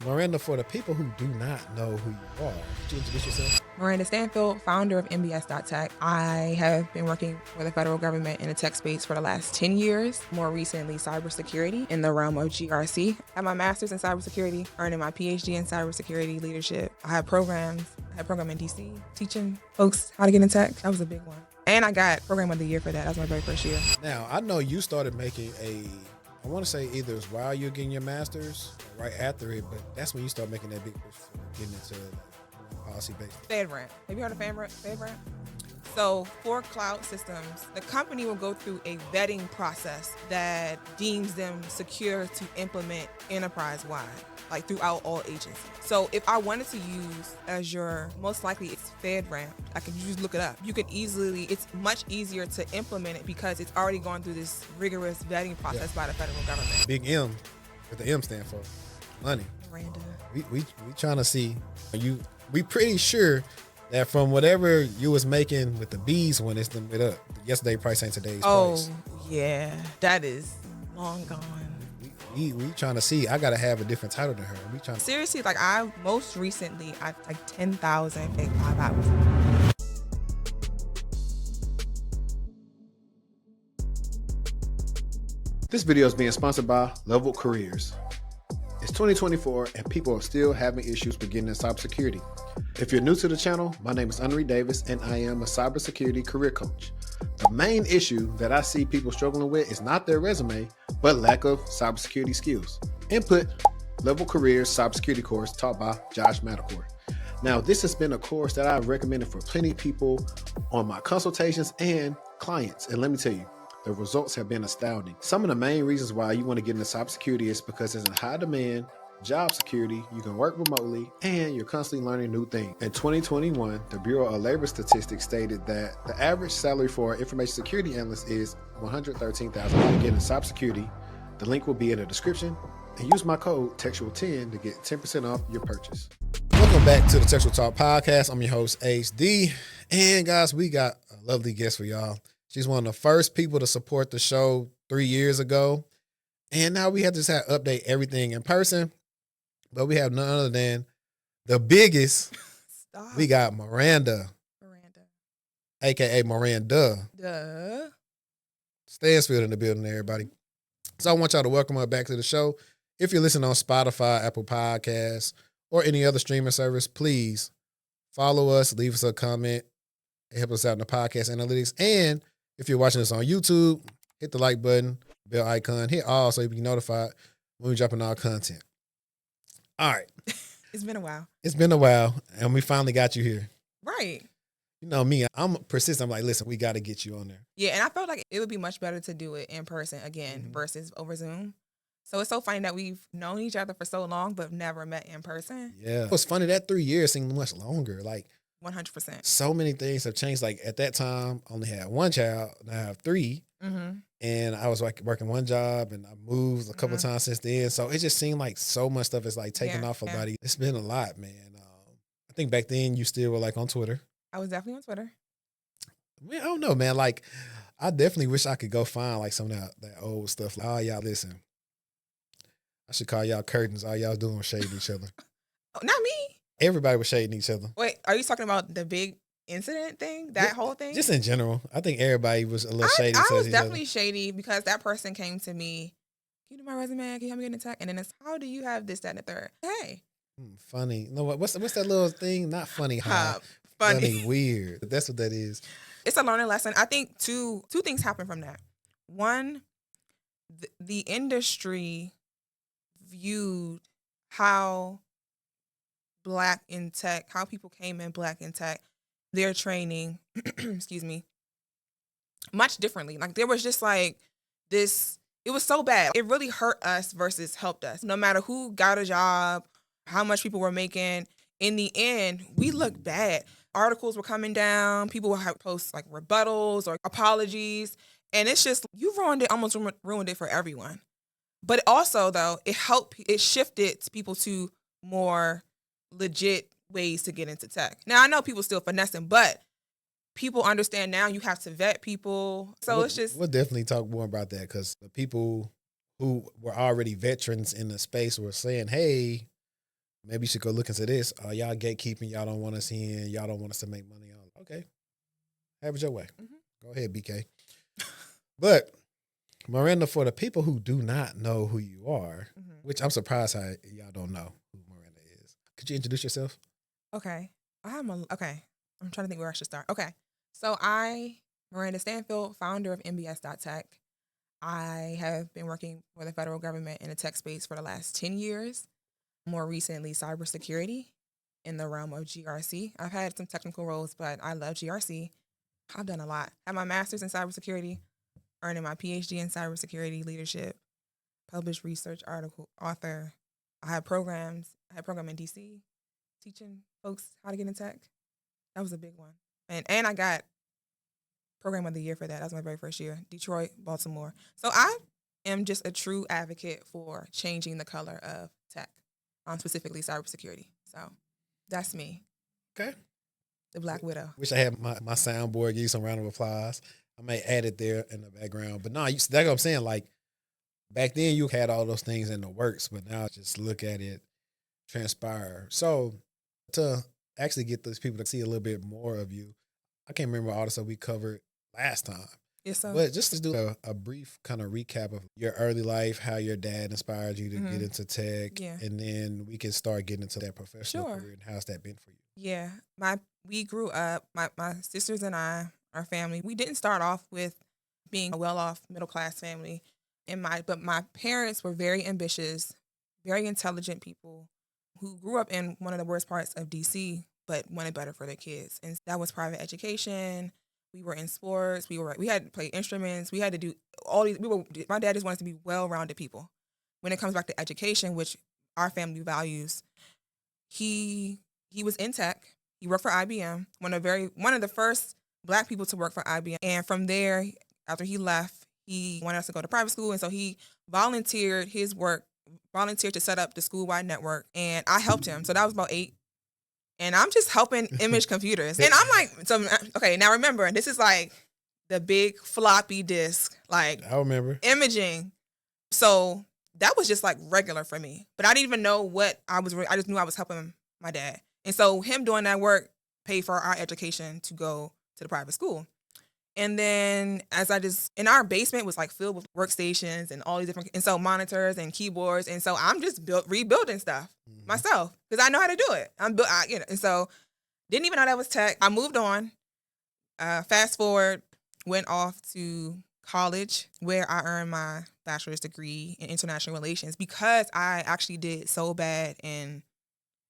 Miranda, for the people who do not know who you are, could you introduce yourself? Miranda Stanfield, founder of MBS.tech. I have been working for the federal government in the tech space for the last 10 years, more recently cybersecurity in the realm of GRC. I have my master's in cybersecurity, earning my PhD in cybersecurity leadership. I have programs. I had a program in DC teaching folks how to get in tech. That was a big one. And I got Program of the Year for that. That was my very first year. Now, I know you started making I want to say either it's while you're getting your master's or right after it, but that's when you start making that big push for getting into policy-based. FedRAMP. Have you heard of FedRAMP? So for cloud systems, the company will go through a vetting process that deems them secure to implement enterprise-wide, like throughout all agencies. So if I wanted to use Azure, most likely it's FedRAMP. I could just look it up. You could easily, it's much easier to implement it because it's already gone through this rigorous vetting process by the federal government. Big M, what the M stand for, money. Miranda. We trying to see, we pretty sure that from whatever you was making with the bees when it's them it up, yesterday price ain't today's price. Oh, yeah. That is long gone. We trying to see. I gotta have a different title than her. We trying seriously, like I most recently I like 10,000 in 5 hours. This video is being sponsored by Level Careers. It's 2024 and people are still having issues beginning in cybersecurity. If you're new to the channel, my name is Henry Davis and I am a cybersecurity career coach. The main issue that I see people struggling with is not their resume, but lack of cybersecurity skills. Input Level Careers Cybersecurity course taught by Josh Matacore. Now, this has been a course that I've recommended for plenty of people on my consultations and clients. And let me tell you, the results have been astounding. Some of the main reasons why you want to get into cybersecurity is because it's in high demand, job security, you can work remotely, and you're constantly learning new things. In 2021, the Bureau of Labor Statistics stated that the average salary for an information security analyst is $113,000. To get into cybersecurity, the link will be in the description, and use my code TechTual10 to get 10% off your purchase. Welcome back to the TechTual Talk Podcast. I'm your host, HD, and guys, we got a lovely guest for y'all. She's one of the first people to support the show 3 years ago. And now we have to just update everything in person. But we have none other than the biggest. Stop. We got Miranda, a.k.a. Miranda Stanfield in the building, everybody. So I want y'all to welcome her back to the show. If you're listening on Spotify, Apple Podcasts, or any other streaming service, please follow us, leave us a comment. It helps us out in the podcast analytics. And if you're watching us on YouTube, hit the like button, bell icon, hit all so you can be notified when we dropping our content. All right. It's been a while. It's been a while, and we finally got you here. Right. You know me, I'm persistent. I'm like, listen, we got to get you on there. Yeah, and I felt like it would be much better to do it in person again versus over Zoom. So it's so funny that we've known each other for so long, but never met in person. Yeah. It's funny, that 3 years seemed much longer. Like, 100%. So many things have changed. Like at that time, I only had one child. Now I have 3. Mm-hmm. And I was working one job, and I moved a couple of times since then. So it just seemed like so much stuff is like taking off everybody. It's been a lot, man. I think back then you still were like on Twitter. I was definitely on Twitter. I don't know, man. Like, I definitely wish I could go find like some of that old stuff. Like, oh, y'all listen. I should call y'all curtains. All y'all doing was shading each other. Oh, not me. Everybody was shading each other. Wait, are you talking about the big incident thing? That whole thing? Just in general. I think everybody was a little shady. I was definitely shady because that person came to me, can you do my resume? Can you help me get in tech? And then it's, how do you have this, that, and the third? Hey. Funny. No, what's that little thing? Not funny. Funny. Weird. That's what that is. It's a learning lesson. I think two things happen from that. One, the industry viewed how Black in tech, how people came in Black in tech, their training, excuse me, much differently. Like there was just like this, it was so bad. It really hurt us versus helped us. No matter who got a job, how much people were making, in the end, we looked bad. Articles were coming down. People would have post like rebuttals or apologies. And it's just, you ruined it, almost ruined it for everyone. But also though, it shifted people to more legit ways to get into tech. Now I know people still finessing, but people understand now you have to vet people. So it's just... We'll definitely talk more about that because the people who were already veterans in the space were saying, hey, maybe you should go look into this. Y'all gatekeeping. Y'all don't want us in. Y'all don't want us to make money on. Okay, have it your way. Go ahead, BK. But Miranda, for the people who do not know who you are, which I'm surprised how y'all don't know who Miranda is. Could you introduce yourself? Okay. Okay. I'm trying to think where I should start. Okay. So Miranda Stanfield, founder of MBS.tech. I have been working for the federal government in the tech space for the last 10 years. More recently, cybersecurity in the realm of GRC. I've had some technical roles, but I love GRC. I've done a lot. I have my master's in cybersecurity, earning my PhD in cybersecurity leadership, published research article, author. I had programs. I had a program in DC teaching folks how to get in tech. That was a big one. And I got program of the year for that. That was my very first year. Detroit, Baltimore. So I am just a true advocate for changing the color of tech, specifically cybersecurity. So that's me. Okay. The Black Widow. Wish I had my soundboard, give you some round of applause. I may add it there in the background. But no, that's what I'm saying. Like, back then you had all those things in the works, but now just look at it transpire. So to actually get those people to see a little bit more of you, I can't remember all the stuff we covered last time. Yes, sir. But just to do a brief kind of recap of your early life, how your dad inspired you to get into tech, and then we can start getting into that professional career and how's that been for you? Yeah, we grew up, my sisters and I, our family, we didn't start off with being a well-off middle-class family. But my parents were very ambitious, very intelligent people who grew up in one of the worst parts of DC, but wanted better for their kids. And that was private education. We were in sports. We had to play instruments. We had to do all these. My dad just wanted us to be well-rounded people. When it comes back to education, which our family values, he was in tech. He worked for IBM, one of the first Black people to work for IBM. And from there, after he left, he wanted us to go to private school, and so he volunteered to set up the school-wide network, and I helped him. So that was about 8. And I'm just helping image computers. And I'm like, okay, now remember, this is like the big floppy disk, like I remember imaging. So that was just like regular for me. But I didn't even know what I just knew I was helping my dad. And so him doing that work paid for our education to go to the private school. And then in our basement was like filled with workstations and all these different, and so monitors and keyboards. And so I'm just rebuilding stuff myself because I know how to do it. And so didn't even know that was tech. I moved on, fast forward, went off to college where I earned my bachelor's degree in international relations because I actually did so bad in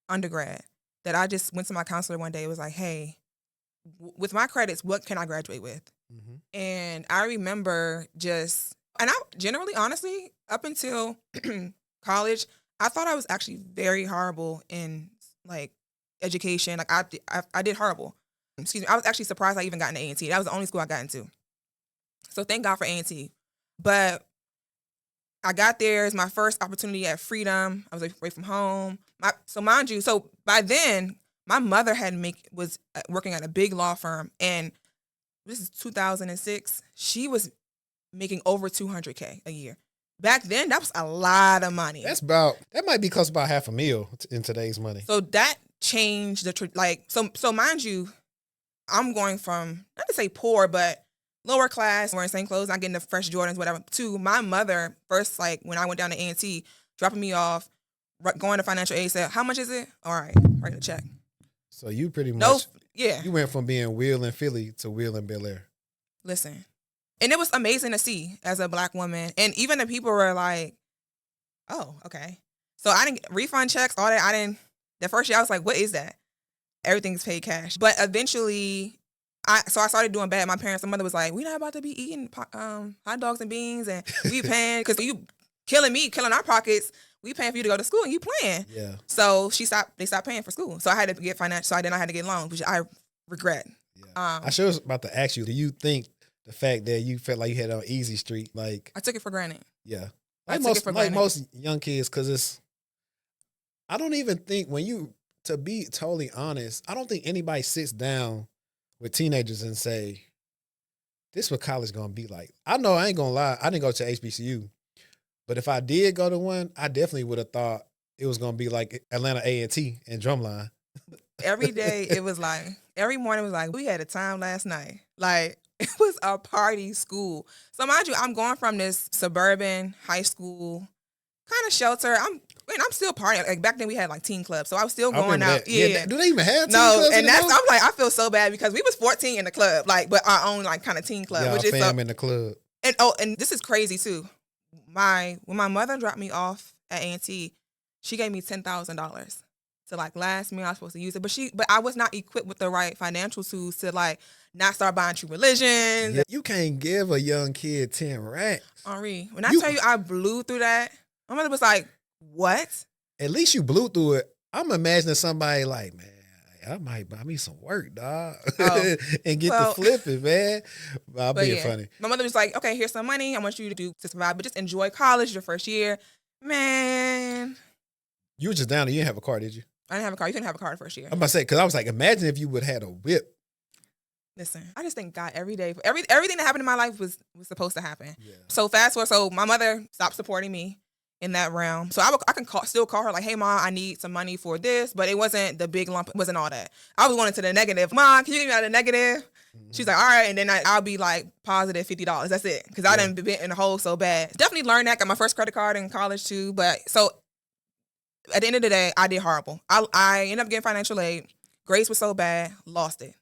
undergrad that I just went to my counselor one day and was like, hey, with my credits, what can I graduate with? And I remember and I generally, honestly, up until college, I thought I was actually very horrible in like education. Like I did horrible. Excuse me. I was actually surprised I even got into A&T. That was the only school I got into. So thank God for A&T. But I got there. It's my first opportunity at freedom. I was away from home. So mind you, so by then, my mother was working at a big law firm, and this is 2006. She was making over $200K a year. Back then, that was a lot of money. That might be close to about $500,000 in today's money. So that changed so mind you, I'm going from, not to say poor, but lower class, wearing the same clothes, not getting the fresh Jordans, whatever, to my mother first, like when I went down to A&T, dropping me off, going to financial aid, said, how much is it? All right, write a check. So you pretty much, yeah. You went from being Will in Philly to Will in Bel Air. Listen. And it was amazing to see as a Black woman. And even the people were like, oh, okay. So I didn't refund checks, all that. The first year I was like, what is that? Everything's paid cash. But eventually, I started doing bad. My mother was like, we're not about to be eating hot dogs and beans and we paying, because you killing our pockets. We paying for you to go to school and you playing. Yeah. So they stopped paying for school. So I had to get financial. So then I had to get loans, which I regret. Yeah. I sure was about to ask you, do you think the fact that you felt like you had on easy street, like I took it for granted. Yeah. Like most young kids, because I don't even think to be totally honest, I don't think anybody sits down with teenagers and say, this is what college going to be like. I know, I ain't going to lie, I didn't go to HBCU. But if I did go to one, I definitely would have thought it was gonna be like Atlanta A&T and Drumline. Every day it was like, every morning was like, we had a time last night. Like, it was a party school. So mind you, I'm going from this suburban high school kind of shelter. I'm still partying. Like back then we had like teen clubs. So I was still going out. That. Yeah. Do they even have teen no, clubs and anymore? I'm like, I feel so bad because we was 14 in the club, like, but our own like kind of teen club. Yeah, which is fam in the club. And this is crazy too. When my mother dropped me off at A&T, she gave me $10,000 to like last me. I was supposed to use it, but I was not equipped with the right financial tools to like not start buying True Religions. Yeah, you can't give a young kid 10 racks. Henri, when I tell you I blew through that, my mother was like, "What?" At least you blew through it. I'm imagining somebody like, man, I might buy me some work, dog, and get to flipping, man. I'll be funny. My mother was like, "Okay, here's some money. I want you to survive, but just enjoy college your first year." Man, you were just down there. You didn't have a car, did you? I didn't have a car. You couldn't have a car the first year. I'm about to say, because I was like, imagine if you would have had a whip. Listen, I just thank God every day. Everything that happened in my life was supposed to happen. Yeah. So fast forward, so my mother stopped supporting me in that realm. So I can still call her like, "Hey, Mom, I need some money for this," but it wasn't the big lump. It wasn't all that. I was going into the negative. "Mom, can you give me out of the negative?" Mm-hmm. She's like, "All right," and then I'll be like positive $50. That's it, because I done been in the hole so bad. Definitely learned that. Got my first credit card in college too. But so at the end of the day, I did horrible. I ended up getting financial aid. Grades was so bad, lost it.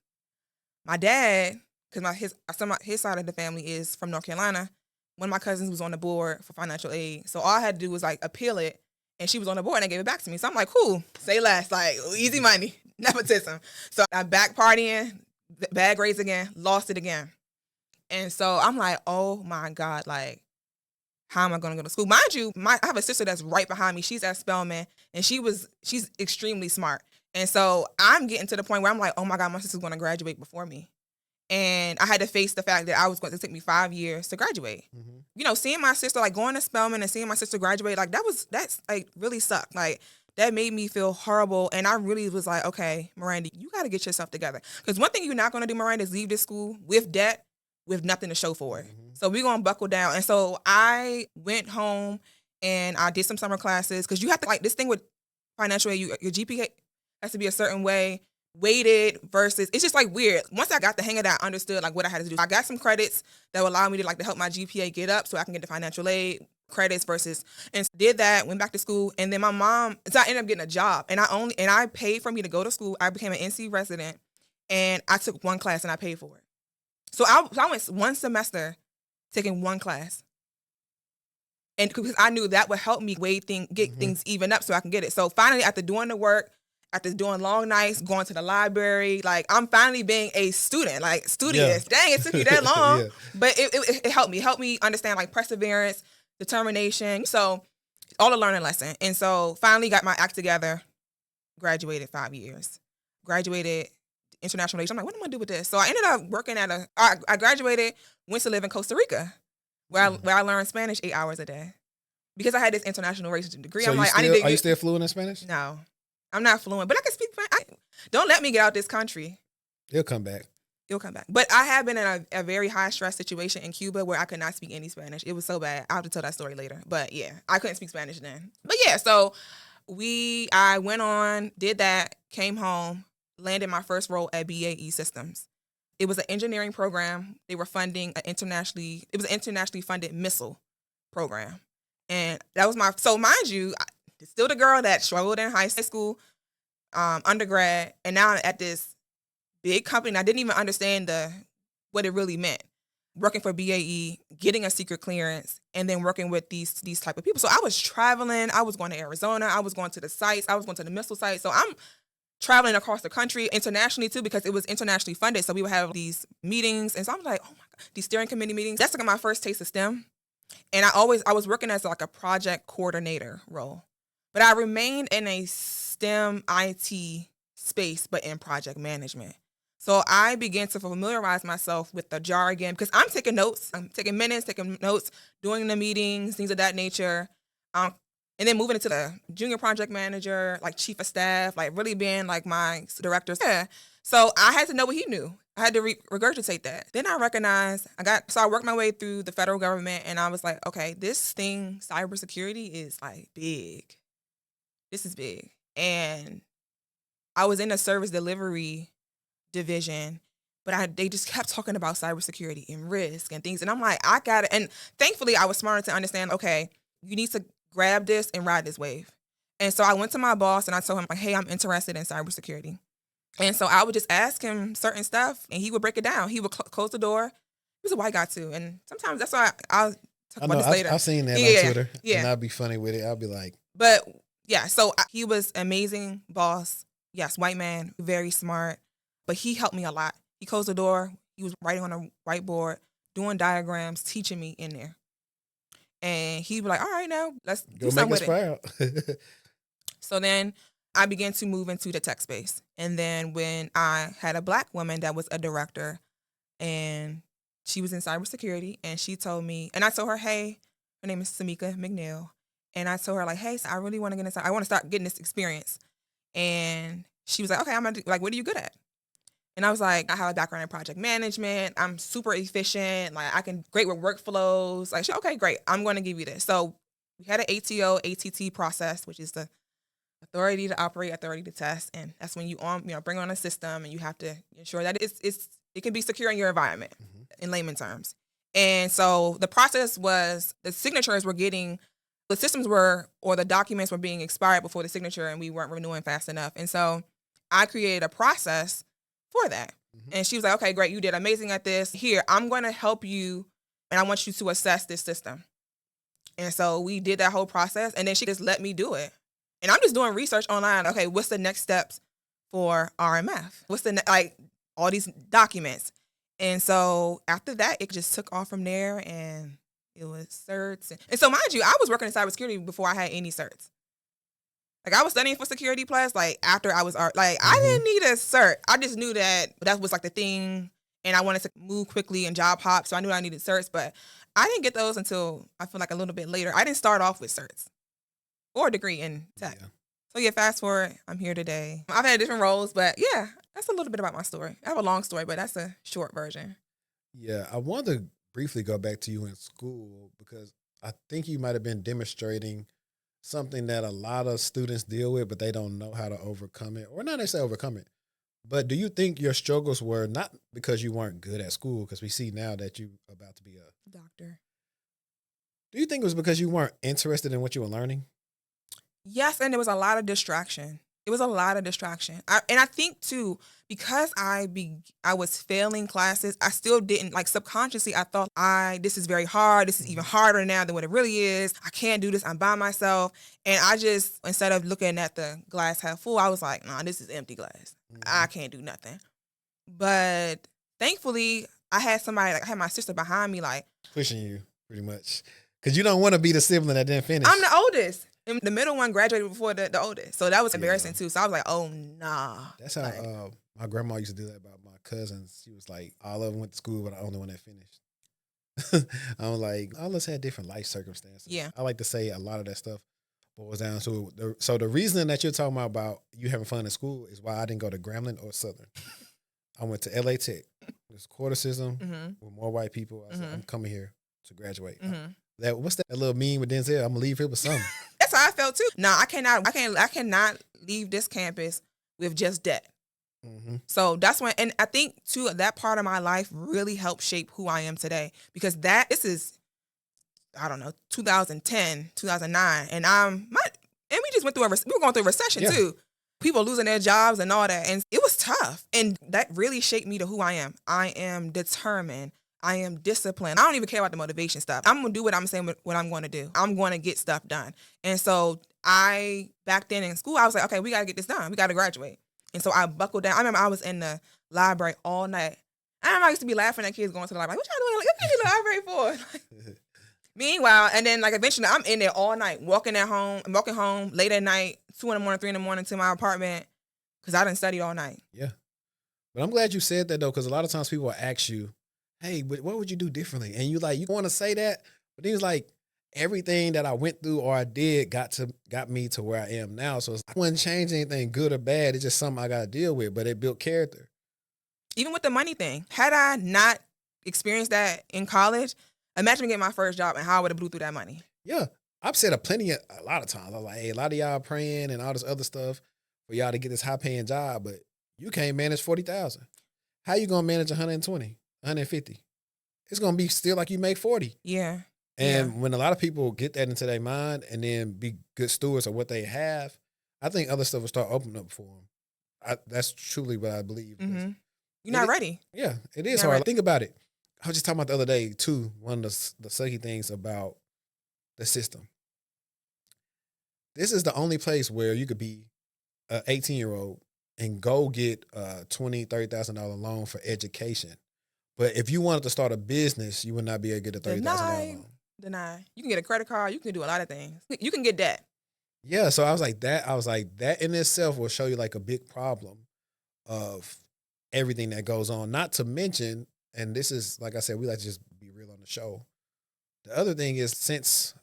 My dad, because his side of the family is from North Carolina. One of my cousins was on the board for financial aid. So all I had to do was like appeal it, and she was on the board and they gave it back to me. So I'm like, cool, say less, like easy money, nepotism. So I'm back partying, bad grades again, lost it again. And so I'm like, oh my God, like, how am I going to go to school? Mind you, I have a sister that's right behind me. She's at Spelman, and she's extremely smart. And so I'm getting to the point where I'm like, oh my God, my sister's going to graduate before me. And I had to face the fact that I was going to take me 5 years to graduate. Mm-hmm. You know, seeing my sister, like going to Spelman and seeing my sister graduate, like that's like really sucked. Like that made me feel horrible. And I really was like, okay, Miranda, you got to get yourself together. Because one thing you're not going to do, Miranda, is leave this school with debt, with nothing to show for it. Mm-hmm. So we're going to buckle down. And so I went home and I did some summer classes, because you have to, like, this thing with financial aid, your GPA has to be a certain way, weighted versus, it's just like weird. Once I got the hang of that, I understood like what I had to do. I got some credits that would allow me to like to help my GPA get up so I can get the financial aid credits versus, and did that, went back to school. And then my mom, so I ended up getting a job, and I paid for me to go to school. I became an NC resident, and I took one class and I paid for it. So I went one semester taking one class. And because I knew that would help me get things even up so I can get it. So finally, after doing the work, after doing long nights, going to the library, like I'm finally being a student, like studious. Yeah. Dang, it took you that long. Yeah. But it helped me. It helped me understand like perseverance, determination. So all a learning lesson. And so finally got my act together, graduated 5 years. Graduated international relations. I'm like, what am I going to do with this? So I ended up working I graduated, went to live in Costa Rica, where I learned Spanish 8 hours a day. Because I had this international relations degree. So I'm like, are you still fluent in Spanish? No. I'm not fluent, but I can speak Spanish. Don't let me get out this country. It'll come back. But I have been in a very high stress situation in Cuba where I could not speak any Spanish. It was so bad. I'll have to tell that story later. But yeah, I couldn't speak Spanish then. But yeah, so I went on, did that, came home, landed my first role at BAE Systems. It was an engineering program. They were funding an internationally funded missile program. And that was so mind you, still the girl that struggled in high school, undergrad, and now I'm at this big company. And I didn't even understand what it really meant. Working for BAE, getting a secret clearance, and then working with these type of people. So I was traveling. I was going to Arizona. I was going to the sites. I was going to the missile sites. So I'm traveling across the country, internationally too, because it was internationally funded. So we would have these meetings. And so I'm like, oh my God, these steering committee meetings. That's like my first taste of STEM. And I was working as like a project coordinator role. But I remained in a STEM IT space, but in project management. So I began to familiarize myself with the jargon, because I'm taking notes. I'm taking minutes, taking notes, doing the meetings, things of that nature. And then moving into the junior project manager, like chief of staff, like really being like my director. Yeah. So I had to know what he knew. I had to regurgitate that. Then I recognized, I worked my way through the federal government, and I was like, okay, this thing, cybersecurity, is like big. this is big. And I was in a service delivery division, but they just kept talking about cybersecurity and risk and things. And I'm like, I got it. And thankfully, I was smart to understand, okay, you need to grab this and ride this wave. And so I went to my boss and I told him, like, hey, I'm interested in cybersecurity. And so I would just ask him certain stuff and he would break it down. He would close the door. He was a white guy too. And sometimes that's why I'll talk about this later. I've seen that on Twitter. Yeah. And I'll be funny with it. I'll be like. But yeah, so he was an amazing boss. Yes, white man, very smart. But he helped me a lot. He closed the door. He was writing on a whiteboard, doing diagrams, teaching me in there. And he was like, all right, now let's do something with it. So then I began to move into the tech space. And then when I had a Black woman that was a director and she was in cybersecurity and she told me, and I told her, hey, her name is Samika McNeil. And I told her like, hey, I really want to get inside. I want to start getting this experience. And she was like, okay, I'm going to do, like, what are you good at? And I was like, I have a background in project management. I'm super efficient. Like great with workflows. Like, okay, great. I'm going to give you this. So we had an ATO, ATT process, which is the authority to operate, authority to test. And that's when you bring on a system and you have to ensure that it can be secure in your environment in layman terms. And so the process was the signatures were getting, the systems were, or the documents were being expired before the signature and we weren't renewing fast enough. And so I created a process for that. And she was like, okay, great. You did amazing at this. Here, I'm going to help you and I want you to assess this system. And so we did that whole process and then she just let me do it. And I'm just doing research online. Okay, what's the next steps for RMF? What's all these documents? And so after that, it just took off from there and it was certs. And so mind you, I was working in cybersecurity before I had any certs. Like I was studying for Security Plus, like after I was I didn't need a cert. I just knew that was like the thing and I wanted to move quickly and job hop. So I knew I needed certs, but I didn't get those until I feel like a little bit later. I didn't start off with certs or a degree in tech. Yeah. So fast forward, I'm here today. I've had different roles, but yeah, that's a little bit about my story. I have a long story, but that's a short version. Yeah, I want to briefly go back to you in school because I think you might have been demonstrating something that a lot of students deal with, but they don't know how to overcome it. Or not necessarily overcome it, but do you think your struggles were not because you weren't good at school? Because we see now that you're about to be a doctor. Do you think it was because you weren't interested in what you were learning? Yes, and there was a lot of distraction. It was a lot of distraction. I think too, because I was failing classes, I still didn't, subconsciously, I thought, this is very hard. This is even harder now than what it really is. I can't do this. I'm by myself. And I just, instead of looking at the glass half full, I was like, nah, this is empty glass. I can't do nothing. But thankfully, I had somebody, I had my sister behind me, pushing you pretty much. Because you don't want to be the sibling that didn't finish. I'm the oldest. And the middle one graduated before the oldest. So that was embarrassing too. So I was like, oh, nah. That's how my grandma used to do that about my cousins. She was like, all of them went to school, but I'm the only one that finished. I'm like, all of us had different life circumstances. Yeah. I like to say a lot of that stuff boils down to it. So the reason that you're talking about you having fun in school is why I didn't go to Grambling or Southern. I went to LA Tech. There's quarter system with more white people. I said, I'm coming here to graduate. What's that little meme with Denzel? I'm gonna leave here with something. That's how I felt too. No, I cannot leave this campus with just debt. So that's when, and I think too, that part of my life really helped shape who I am today, because this is, I don't know, 2010, 2009. And we just went through we were going through a recession too. People losing their jobs and all that. And it was tough. And that really shaped me to who I am. I am determined. I am disciplined. I don't even care about the motivation stuff. I'm going to do what I'm saying, what I'm going to do. I'm going to get stuff done. And so back then in school, I was like, okay, we got to get this done. We got to graduate. And so I buckled down. I remember I was in the library all night. I remember I used to be laughing at kids going to the library. What y'all doing? What are you in the library for? Meanwhile, and then eventually I'm in there all night, walking home late at night, 2 a.m, 3 a.m. to my apartment because I didn't study all night. Yeah. But I'm glad you said that though, because a lot of times people will ask you, hey, what would you do differently? And you want to say that, but then it's like everything that I went through or I did got me to where I am now. So I wouldn't change anything good or bad. It's just something I got to deal with, but it built character. Even with the money thing, had I not experienced that in college, imagine getting my first job and how I would have blew through that money. Yeah. I've said a lot of times. I was like, hey, a lot of y'all praying and all this other stuff for y'all to get this high paying job, but you can't manage 40,000. How you gonna manage 120, 150? It's gonna be still like you make 40. Yeah. And when a lot of people get that into their mind and then be good stewards of what they have, I think other stuff will start opening up for them. That's truly what I believe. Mm-hmm. You're not ready. Yeah, it is hard. Think about it. I was just talking about the other day too. One of the sucky things about the system. This is the only place where you could be an 18-year-old and go get a $20,000, $30,000 loan for education. But if you wanted to start a business, you would not be able to get a $30,000 loan. Deny. You can get a credit card. You can do a lot of things. You can get that. Yeah, so I was like that in itself will show you like a big problem of everything that goes on. Not to mention, and this is like I said, we like to just be real on the show. The other thing is, since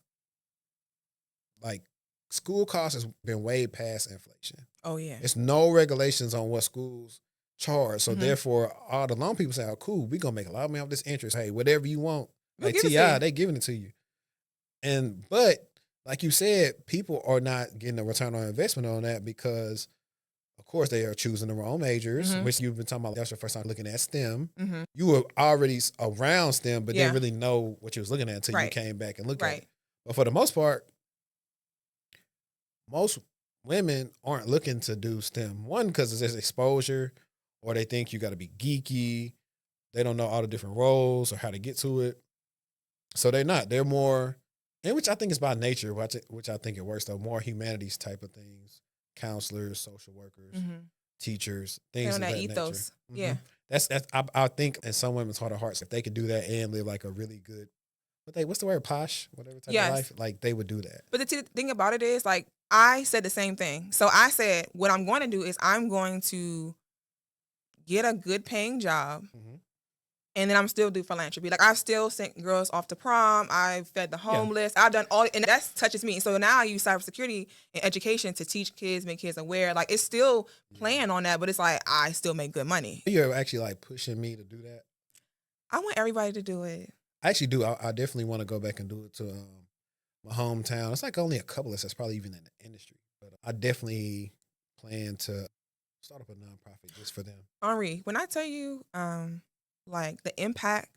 like school costs has been way past inflation. Oh yeah. It's no regulations on what schools charge. So therefore all the loan people say, oh cool, we're gonna make a lot of money off this interest. Hey, whatever you want. Like TI, they giving it to you. But like you said, people are not getting a return on investment on that because, of course, they are choosing the wrong majors, which you've been talking about. That's your first time looking at STEM. You were already around STEM, but didn't really know what you was looking at until you came back and looked at it. But for the most part, most women aren't looking to do STEM. One, because there's exposure, or they think you got to be geeky. They don't know all the different roles or how to get to it. So they're not. They're more, and which I think is by nature, which I think it works though, more humanities type of things. Counselors, social workers, teachers, things of that ethos. Nature. Yeah. That's I think in some women's heart of hearts, if they could do that and live like a really good, what's the word, posh, whatever type of life, like they would do that. But the thing about it is, like, I said the same thing. So I said, what I'm going to do is I'm going to get a good paying job. And then I'm still do philanthropy. Like, I've still sent girls off to prom. I've fed the homeless. I've done all, and that touches me. So now I use cybersecurity and education to teach kids, make kids aware. Like, it's still playing on that, but it's like, I still make good money. You're actually like pushing me to do that. I want everybody to do it. I actually do. I definitely want to go back and do it to my hometown. It's like only a couple of us that's probably even in the industry. But I definitely plan to start up a nonprofit just for them. Henri, when I tell you, like the impact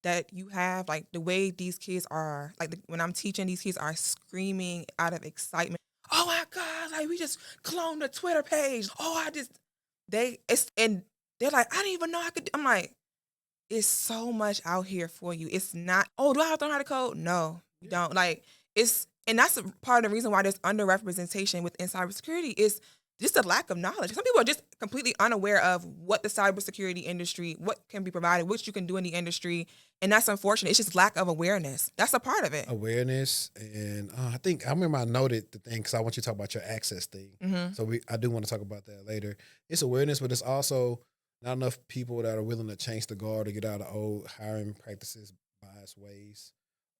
that you have, like the way these kids are, like when I'm teaching, these kids are screaming out of excitement. Oh my God, like we just cloned the Twitter page. And they're like, I didn't even know I could. I'm like, it's so much out here for you. It's not, oh, do I have to learn how to code? No, you don't. Like and that's part of the reason why there's underrepresentation within cybersecurity is just a lack of knowledge. Some people are just completely unaware of what the cybersecurity industry, what can be provided, what you can do in the industry. And that's unfortunate. It's just lack of awareness. That's a part of it. Awareness. And I remember I noted the thing because I want you to talk about your access thing. So I do want to talk about that later. It's awareness, but it's also not enough people that are willing to change the guard to get out of old hiring practices, bias ways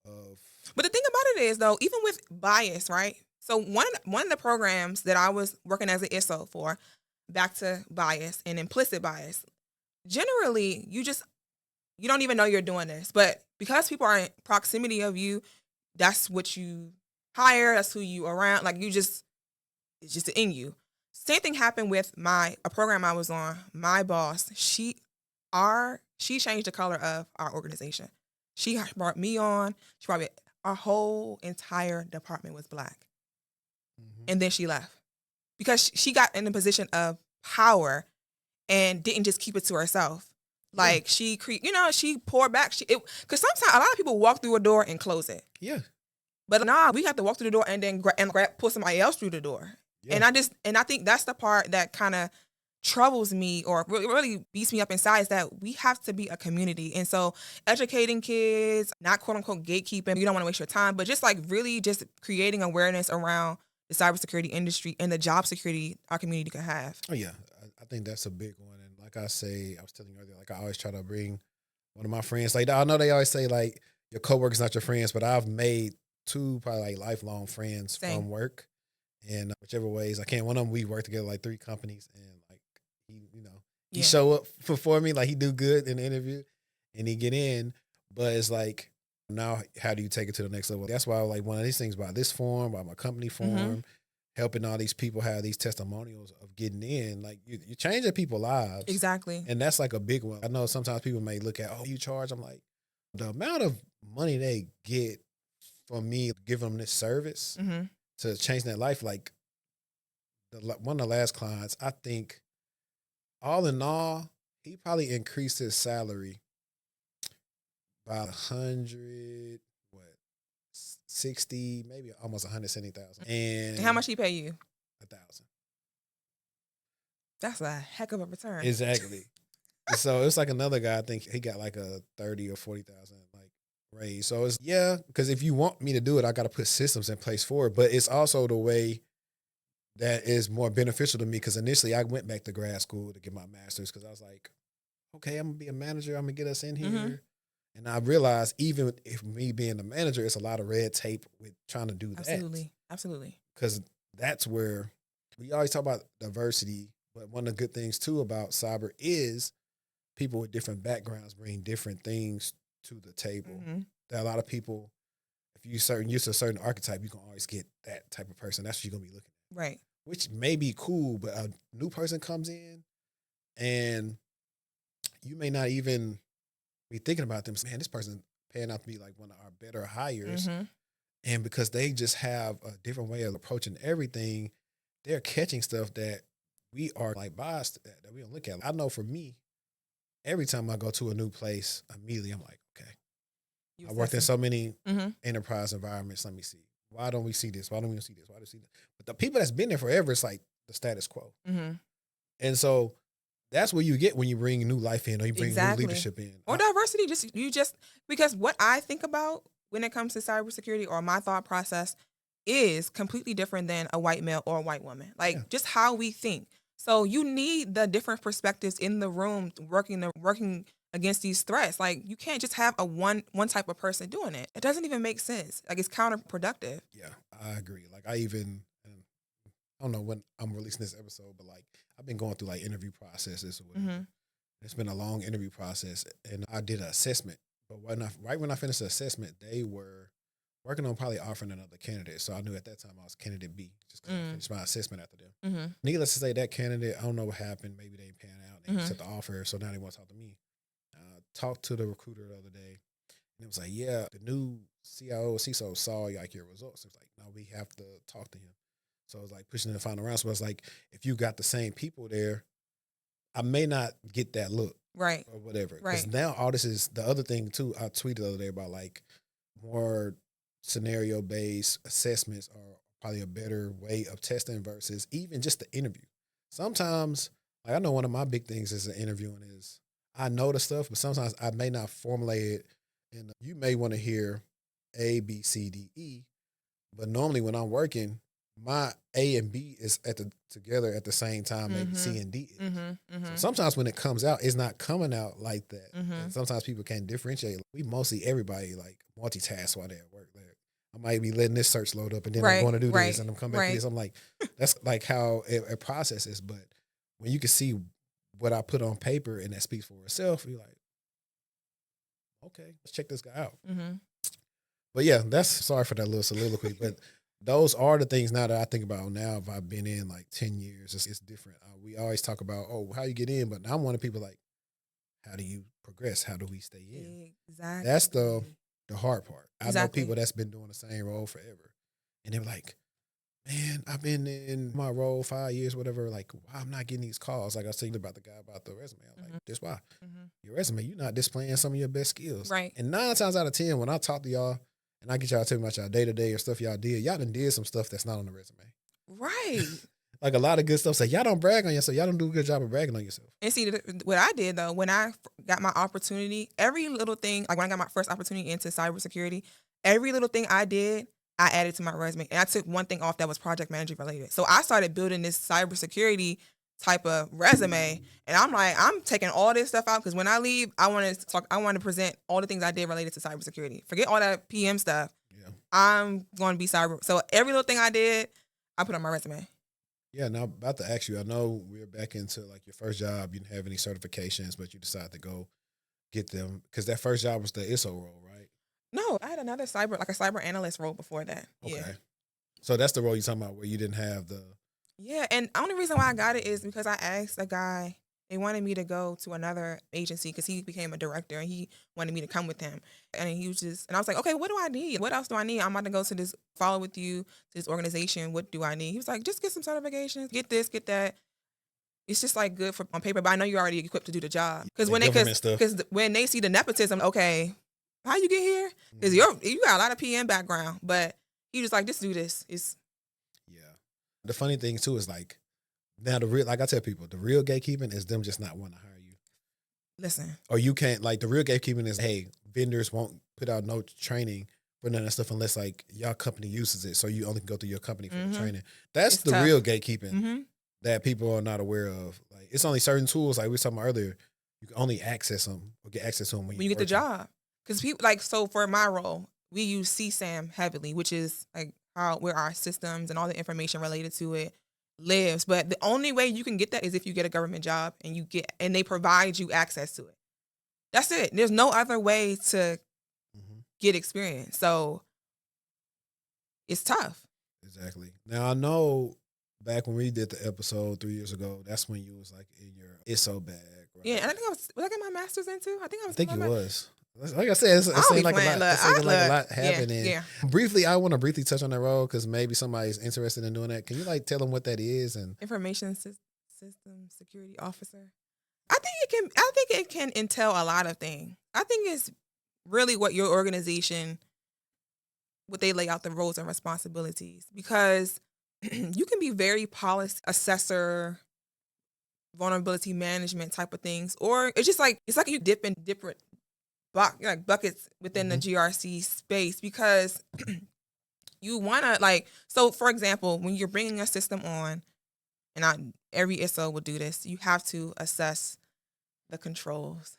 of. But the thing about it is, though, even with bias, right? So one of the programs that I was working as an ISO for, back to bias and implicit bias, generally you don't even know you're doing this. But because people are in proximity of you, that's what you hire, that's who you around, like it's just in you. Same thing happened with a program I was on. My boss, she changed the color of our organization. She brought me on, our whole entire department was Black. And then she left because she got in a position of power and didn't just keep it to herself. Like she poured back. Because sometimes a lot of people walk through a door and close it. Yeah. But nah, we have to walk through the door and then pull somebody else through the door. Yeah. And I think that's the part that kind of troubles me or really beats me up inside is that we have to be a community. And so educating kids, not quote unquote gatekeeping, you don't want to waste your time, but just like really just creating awareness around the cybersecurity industry and the job security our community could have. Oh yeah, I think that's a big one. And like I was telling you earlier, like I always try to bring one of my friends. Like I know they always say like your coworkers not your friends, but I've made two probably like lifelong friends from work. And whichever ways I can. One of them we work together like 3 companies, and like he show up for me, like he do good in the interview, and he get in. But it's like Now, how do you take it to the next level? That's why, like, one of these things about this forum, about my company forum, helping all these people have these testimonials of getting in, like, you're changing people's lives. Exactly. And that's like a big one. I know sometimes people may look at, oh, you charge. I'm like, the amount of money they get from me giving them this service to change their life, like, one of the last clients, I think, all in all, he probably increased his salary by 160, maybe almost 170,000. And how much he pay you? 1,000. That's a heck of a return. Exactly. So it's like another guy, I think he got like a 30 or 40,000 like raise. So it's, because if you want me to do it, I got to put systems in place for it. But it's also the way that is more beneficial to me, because initially I went back to grad school to get my master's because I was like, okay, I'm going to be a manager. I'm going to get us in here. And I realized even if me being the manager, it's a lot of red tape with trying to do that. Absolutely. Because that's where we always talk about diversity. But one of the good things too about cyber is people with different backgrounds bring different things to the table. That a lot of people, if you're used to a certain archetype, you can always get that type of person. That's what you're going to be looking at. Right. Which may be cool, but a new person comes in and you may not even be thinking about them. Man, this person paying out to be like one of our better hires. And because they just have a different way of approaching everything, they're catching stuff that we are like biased that we don't look at. I know for me, every time I go to a new place, immediately I'm like, okay, I worked in so many enterprise environments. Let me see. Why don't we see this? Why don't we see this? Why do we see that? But the people that's been there forever, it's like the status quo. And so that's what you get when you bring new life in, or you bring new leadership in. Or diversity, because what I think about when it comes to cybersecurity, or my thought process, is completely different than a white male or a white woman. Like, just how we think. So you need the different perspectives in the room working against these threats. Like, you can't just have a one type of person doing it. It doesn't even make sense. Like, it's counterproductive. Yeah, I agree. Like, I don't know when I'm releasing this episode, but like, I've been going through like interview processes or whatever. It's been a long interview process, and I did an assessment. But right when I finished the assessment, they were working on probably offering another candidate. So I knew at that time I was candidate B, just because I finished my assessment after them. Needless to say, that candidate, I don't know what happened. Maybe they didn't pan out. They accepted the offer, so now they want to talk to me. Talked to the recruiter the other day, and it was like, yeah, the new CIO or CISO saw like your results. It was like, no, we have to talk to him. So it was like pushing in the final round. So it's like, if you got the same people there, I may not get that look. Right. Or whatever. Because now all this is the other thing too. I tweeted the other day about like more scenario-based assessments are probably a better way of testing versus even just the interview. Sometimes, like, I know one of my big things is interviewing is I know the stuff, but sometimes I may not formulate it. And you may want to hear A, B, C, D, E. But normally when I'm working, my A and B is together at the same time, maybe C and D is. So sometimes when it comes out, it's not coming out like that. And sometimes people can't differentiate. We mostly, everybody like multitask while they're at work. Like, I might be letting this search load up and then I'm going to do this and I'm coming back to this. I'm like, that's like how a process is. But when you can see what I put on paper and that speaks for itself, you're like, okay, let's check this guy out. But yeah, sorry for that little soliloquy, but those are the things now that I think about now. If I've been in like 10 years, it's different. We always talk about, how you get in, but now I'm one of the people like, how do you progress? How do we stay in? Exactly. That's the hard part. I know people that's been doing the same role forever. And they're like, man, I've been in my role 5 years, whatever. Like, why I'm not getting these calls? Like I was thinking about the guy about the resume. I'm like, this why. Your resume, you're not displaying some of your best skills. Right. And 9 times out of 10, when I talk to y'all, and I get y'all to tell me about y'all day-to-day or stuff y'all done did some stuff that's not on the resume. Right. Like a lot of good stuff. Say, y'all don't brag on yourself. Y'all don't do a good job of bragging on yourself. And see, what I did, though, when I got my opportunity, every little thing, like when I got my first opportunity into cybersecurity, every little thing I did, I added to my resume. And I took one thing off that was project manager related. So I started building this cybersecurity type of resume. And I'm like, I'm taking all this stuff out because when I leave, I want to present all the things I did related to cybersecurity. Forget all that PM stuff. Yeah. I'm going to be cyber. So every little thing I did, I put on my resume. Yeah, now about to ask you, I know we're back into like your first job. You didn't have any certifications, but you decided to go get them because that first job was the ISO role, right? No, I had another cyber analyst role before that. Okay. Yeah. So that's the role you're talking about where you didn't have the. Yeah, and the only reason why I got it is because I asked a guy. They wanted me to go to another agency because he became a director and he wanted me to come with him. And he was just, and I was like, okay, what do I need? What else do I need? I'm about to go to this, follow with you to this organization. What do I need? He was like, just get some certifications, get this, get that. It's just like good for on paper, but I know you're already equipped to do the job. Because Like government stuff. when they see the nepotism, okay, how you get here? Because you got a lot of PM background, but he was like, just do this. It's Yeah. The funny thing too is like now the real, like I tell people, the real gatekeeping is them just not wanting to hire you. listen. Or you can't, like the real gatekeeping is, hey, vendors won't put out no training for none of that stuff unless like your company uses it. So you only can go through your company for the training. That's It's the tough. real gatekeeping Mm-hmm. that people are not aware of. Like it's only certain tools, like we were talking about earlier, you can only access them or get access to them when You get the working. job. Because people like, so for my role, we use CSAM heavily, which is like where our systems and all the information related to it lives. But the only way you can get that is if you get a government job and they provide you access to it. That's it. There's no other way to get experience. So it's tough. Exactly. Now I know back when we did the episode 3 years ago, that's when you was like in your ISO bag, right? Yeah, and I think was I getting my master's in too? I think I I was. think in you my was. Like I said, it seemed like a lot. It seemed like a lot happening. Yeah. Briefly, I want to briefly touch on that role because maybe somebody's interested in doing that. Can you like tell them what that is? And Information system security officer. I think it can entail a lot of things. I think it's really what your organization, what they lay out the roles and responsibilities, because you can be very policy assessor, vulnerability management type of things, or it's like you dip in different buckets within the GRC space because you want to so for example, when you're bringing a system on, and every ISO will do this, you have to assess the controls.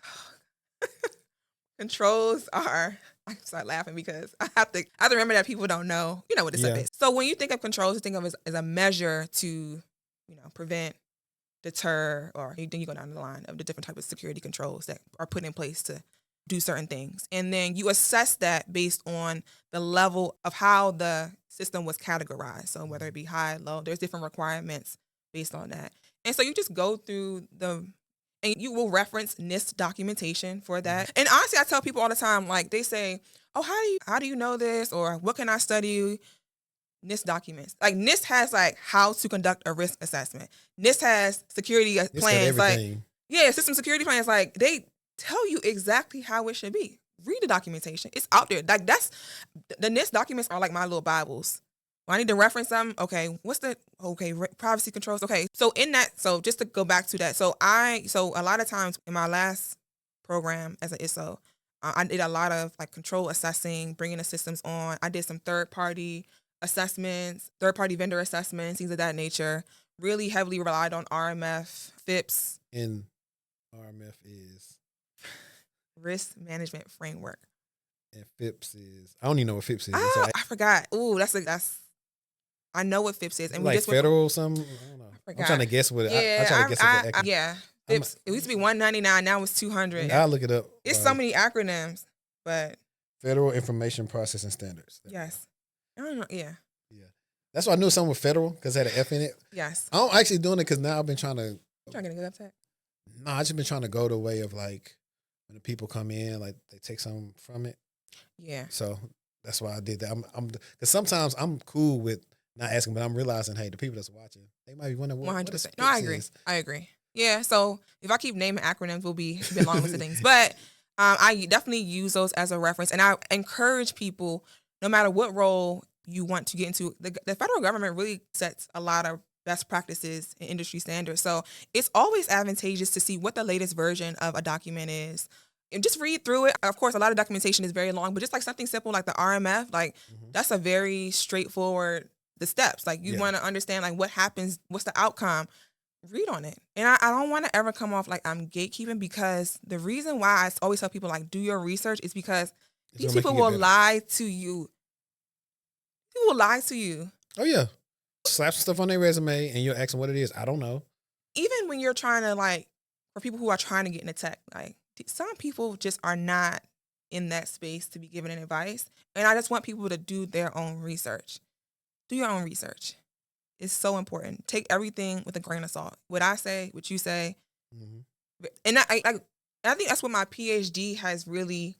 Controls are, I start laughing because I have to remember that people don't know, what this stuff is. So when you think of controls, you think of it as a measure to, prevent, deter, or then you go down the line of the different types of security controls that are put in place to do certain things. And then you assess that based on the level of how the system was categorized. So whether it be high, low, there's different requirements based on that. And so you just go through and you will reference NIST documentation for that. And honestly, I tell people all the time, like they say, oh, how do you know this? Or what can I study? NIST documents. Like NIST has like how to conduct a risk assessment. NIST has security plans. System security plans. Like they tell you exactly how it should be. Read the documentation. It's out there. Like the NIST documents are like my little Bibles. When I need to reference them, okay, privacy controls. Okay, so just to go back to that, so a lot of times in my last program as an ISO, I did a lot of like control assessing, bringing the systems on. I did some third-party assessments, third-party vendor assessments, things of that nature. Really heavily relied on RMF, FIPS. And RMF is? Risk Management Framework. And FIPS is? I don't even know what FIPS is. I forgot. Ooh, I know what FIPS is. And like federal or something? I don't know. I'm trying to guess what it is. FIPS. It used to be $199, now it's $200. I'll look it up. It's so many acronyms, but Federal Information Processing Standards. Yes. I don't know. Yeah. That's why I knew something was federal because it had an F in it. Yes. I'm actually doing it because now I've been trying to. You trying to get a good upset? No, I've just been trying to go the way of like when the people come in, like they take something from it. Yeah. So that's why I did that. Because sometimes I'm cool with not asking, but I'm realizing, hey, the people that's watching, they might be wondering what 100%. No, I agree. Yeah. So if I keep naming acronyms, we'll be a long list of things. But I definitely use those as a reference, and I encourage people, no matter what role you want to get into, the federal government really sets a lot of best practices and industry standards. So it's always advantageous to see what the latest version of a document is. And just read through it. Of course, a lot of documentation is very long, but just like something simple like the RMF, like that's a very straightforward, the steps. Like you want to understand like what happens, what's the outcome, read on it. And I don't want to ever come off like I'm gatekeeping, because the reason why I always tell people like do your research is because these people will lie to you. People will lie to you. Oh yeah. Slap some stuff on their resume and you're asking what it is. I don't know. Even when you're trying to for people who are trying to get into tech, like some people just are not in that space to be given advice. And I just want people to do their own research. Do your own research. It's so important. Take everything with a grain of salt. What I say, what you say. Mm-hmm. And I think that's what my PhD has really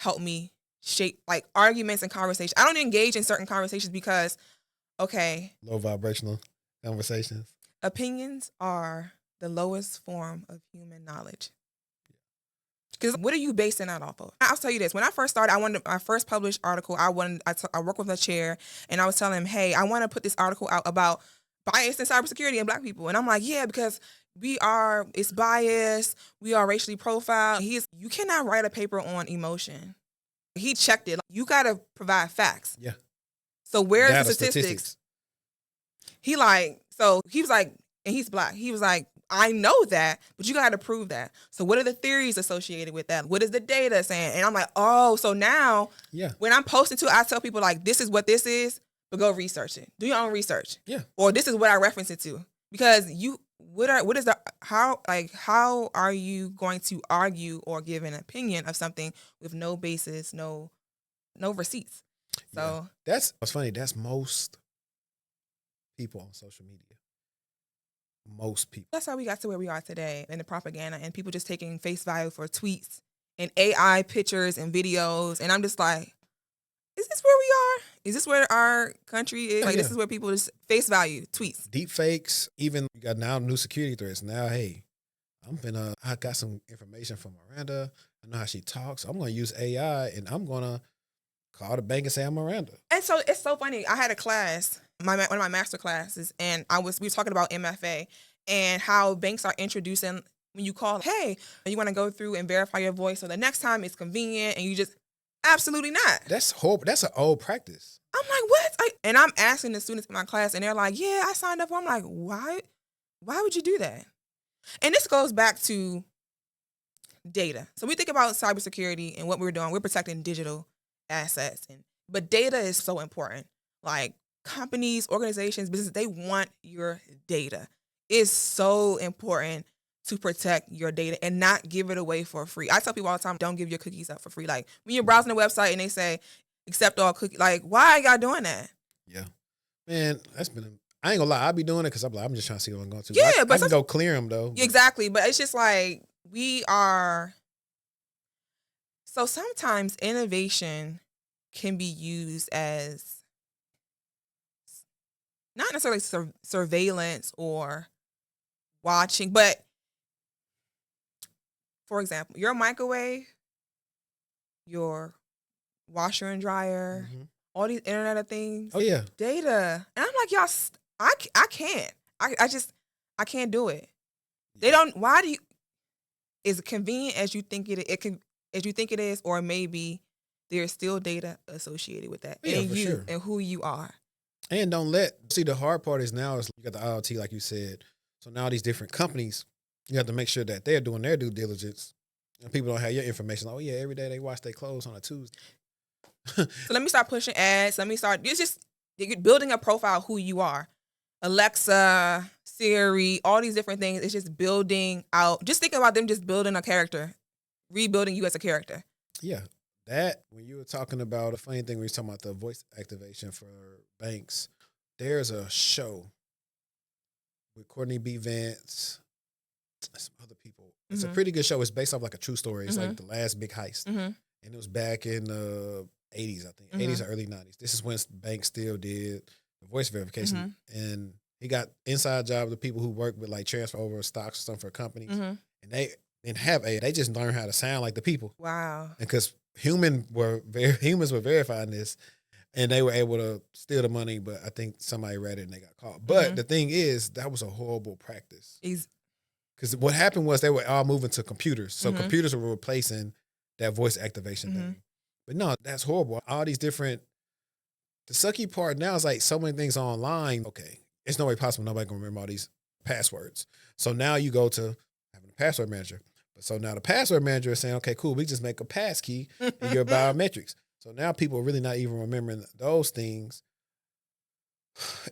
helped me shape, like arguments and conversations. I don't engage in certain conversations because, okay. Low vibrational conversations. Opinions are the lowest form of human knowledge. Because what are you basing that off of? I'll tell you this. When I first started, my first published article, I work with a chair, and I was telling him, hey, I want to put this article out about bias in cybersecurity and Black people. And I'm like, yeah, because it's biased. We are racially profiled. You cannot write a paper on emotion. He checked it. You got to provide facts. Yeah. So where's the statistics? He was like, and he's Black. He was like, I know that, but you got to prove that. So what are the theories associated with that? What is the data saying? And I'm like, oh, so now when I'm posting to, I tell people like, this is what this is, but go research it. Do your own research. Yeah. Or this is what I reference it to. Because how are you going to argue or give an opinion of something with no basis, no receipts? So that's what's funny. That's most people on social media. Most people. That's how we got to where we are today in the propaganda and people just taking face value for tweets and AI pictures and videos. And I'm just like, is this where we are? Is this where our country is? This is where people just face value tweets. Deep fakes, even you got now new security threats. Now, hey, I got some information from Miranda. I know how she talks. I'm going to use AI and I'm going to call the bank and say I'm Miranda. And so it's so funny. I had a class, one of my master classes, and we were talking about MFA and how banks are introducing when you call, hey, you want to go through and verify your voice so the next time it's convenient, and you just absolutely not. That's horrible. That's an old practice. I'm like, what? And I'm asking the students in my class, and they're like, yeah, I signed up. I'm like, why? Why would you do that? And this goes back to data. So we think about cybersecurity and what we're doing. We're protecting digital assets, but data is so important. Like companies, organizations, businesses, they want your data. It's so important to protect your data and not give it away for free. I tell people all the time, don't give your cookies up for free. Like when you're browsing a website and they say, accept all cookies, like why are y'all doing that? Yeah. Man, I ain't gonna lie, I be doing it because I'm just trying to see what I'm going to. Yeah, but I can go clear them though. Exactly, but it's just like so sometimes innovation can be used as not necessarily surveillance or watching, but for example, your microwave, your washer and dryer, all these Internet of Things, data, and I'm like, y'all, I can't. I can't do it. They don't. Why do you? Is it convenient as you think it is, or maybe there's still data associated with that, and you and who you are. And the hard part is now is you got the IoT, like you said. So now these different companies, you have to make sure that they're doing their due diligence, and people don't have your information. Oh yeah, every day they wash their clothes on a Tuesday. So let me start pushing ads. You're building a profile of who you are. Alexa, Siri, all these different things. It's just building out. Just think about them just building a character, rebuilding you as a character. Yeah. That, when you were talking about, a funny thing when you were talking about the voice activation for banks, there's a show with Courtney B. Vance, some other people. It's a pretty good show. It's based off like a true story. It's like The Last Big Heist. And it was back in the 80s, I think. 80s or early 90s. This is when banks still did voice verification. And he got inside job of the people who work with like transfer over stocks or something for companies. And they didn't have they just learned how to sound like the people. Wow. Because humans were verifying this, and they were able to steal the money, but I think somebody read it and they got caught. But the thing is, that was a horrible practice. Because what happened was they were all moving to computers. So computers were replacing that voice activation thing. But no, that's horrible. All these different, the sucky part now is like so many things online. Okay, it's no way possible nobody can remember all these passwords. So now you go to having a password manager. So now the password manager is saying, okay, cool, we just make a pass key in your biometrics. So now people are really not even remembering those things.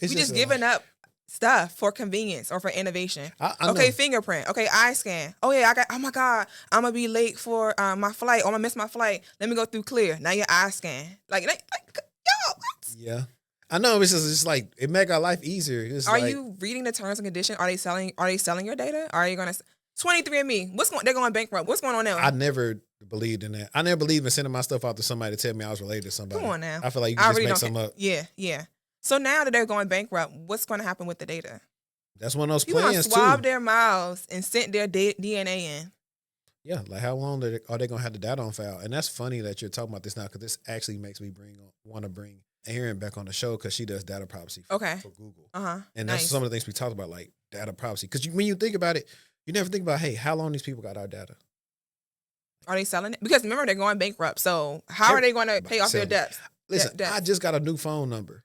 We just giving up stuff for convenience or for innovation. I Okay, know. fingerprint. Okay, eye scan. Oh yeah, oh my God, I'm gonna be late for my flight. Or I'm gonna miss my flight. Let me go through Clear. Now your eye scan. Yo, what? Yeah. I know it's just like it make our life easier. It's Are like you reading the terms and conditions? Are they selling your data? Are you gonna 23andMe? They're going bankrupt. What's going on now? I never believed in that. I never believed in sending my stuff out to somebody to tell me I was related to somebody. Come on now. I feel like you I can just really make don't something up. Yeah. So now that they're going bankrupt, what's going to happen with the data? That's one of those People gonna plans swab too. their mouths and sent their DNA in. Yeah, like how long are they gonna have the data on file? And that's funny that you're talking about this now because this actually makes me want to bring Erin back on the show because she does data privacy for Google. And that's some of the things we talked about, like data privacy. Because when you think about it, you never think about, hey, how long these people got our data? Are they selling it? Because remember, they're going bankrupt. So how are they going to pay off their debts? Listen, I just got a new phone number.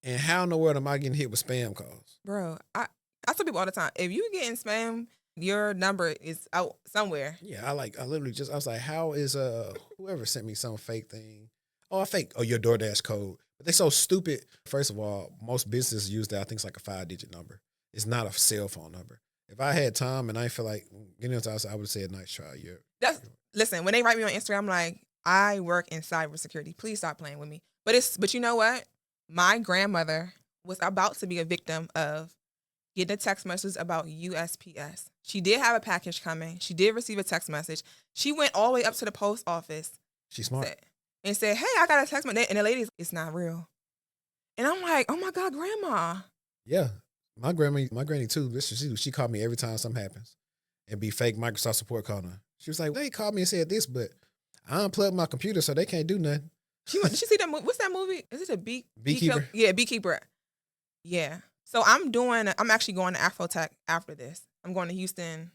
And how in the world am I getting hit with spam calls? Bro, I tell people all the time, if you getting spam, your number is out somewhere. Yeah, I was like, how is whoever sent me some fake thing? Oh, your DoorDash code. But they're so stupid. First of all, most businesses use that. I think it's like a 5-digit number. It's not a cell phone number. If I had time and I feel like getting into house, I would say a nice try. Listen, when they write me on Instagram, I'm like, I work in cybersecurity. Please stop playing with me. But you know what? My grandmother was about to be a victim of getting a text message about USPS. She did have a package coming. She did receive a text message. She went all the way up to the post office. She's smart. And said, hey, I got a text message. And the lady's, it's not real. And I'm like, oh my God, Grandma. Yeah. My granny too, she called me every time something happens and be fake Microsoft support calling her. She was like, they called me and said this, but I unplugged my computer so they can't do nothing. Did she see that movie? What's that movie? Is it a Beekeeper? Yeah, Beekeeper. Yeah. So I'm actually going to Afrotech after this. I'm going to Houston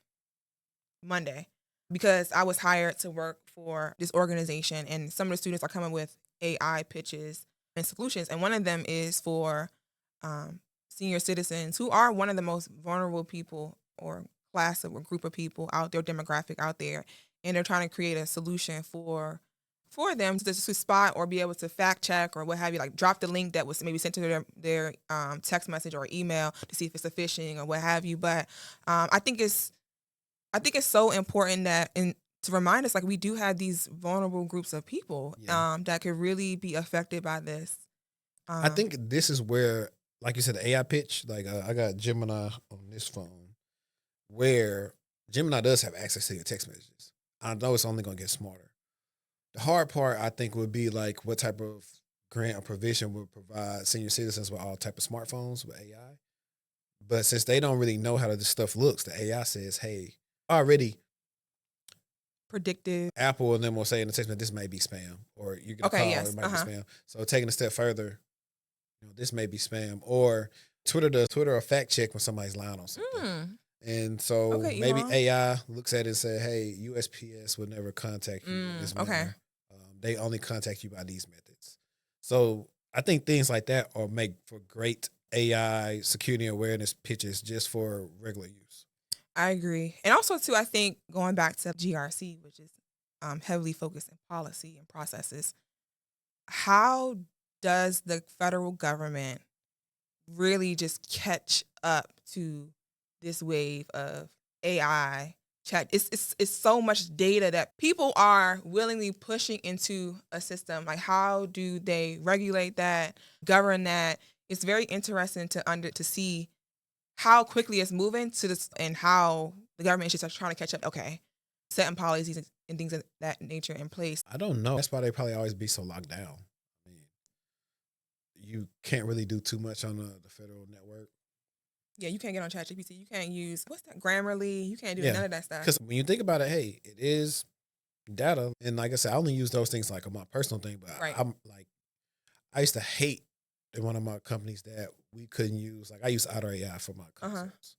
Monday because I was hired to work for this organization and some of the students are coming with AI pitches and solutions. And one of them is for senior citizens who are one of the most vulnerable people or class or group of people out there, demographic out there. And they're trying to create a solution for them to spot or be able to fact check or what have you, like drop the link that was maybe sent to their text message or email to see if it's a phishing or what have you. But I think it's so important to remind us, like, we do have these vulnerable groups of people that could really be affected by this. I think this is where, like you said, the AI pitch, like I got Gemini on this phone where Gemini does have access to your text messages. I know it's only going to get smarter. The hard part, I think, would be like what type of grant or provision would provide senior citizens with all type of smartphones with AI. But since they don't really know how this stuff looks, the AI says, hey, already predictive. Apple and them will say in the text message, this may be spam, or you get a call, it might be spam. So taking a step further, this may be spam. Or Twitter does a fact check when somebody's lying on something. And so maybe AI looks at it and say, hey, USPS would never contact you in this manner. They only contact you by these methods. So I think things like that are make for great AI security awareness pitches just for regular use. I agree. And also, too, I think going back to GRC, which is heavily focused in policy and processes, how does the federal government really just catch up to this wave of AI chat? It's so much data that people are willingly pushing into a system. Like, how do they regulate that, govern that? It's very interesting to see how quickly it's moving to this and how the government is just trying to catch up. Okay, setting policies and things of that nature in place. I don't know. That's why they probably always be so locked down. I mean, you can't really do too much on the federal network. Yeah, you can't get on ChatGPT. You can't use, what's that, Grammarly. You can't do none of that stuff. Because when you think about it, hey, it is data. And like I said, I only use those things like on my personal thing. But I'm like, I used to hate in one of my companies that we couldn't use. Like I use Otter AI for my concepts.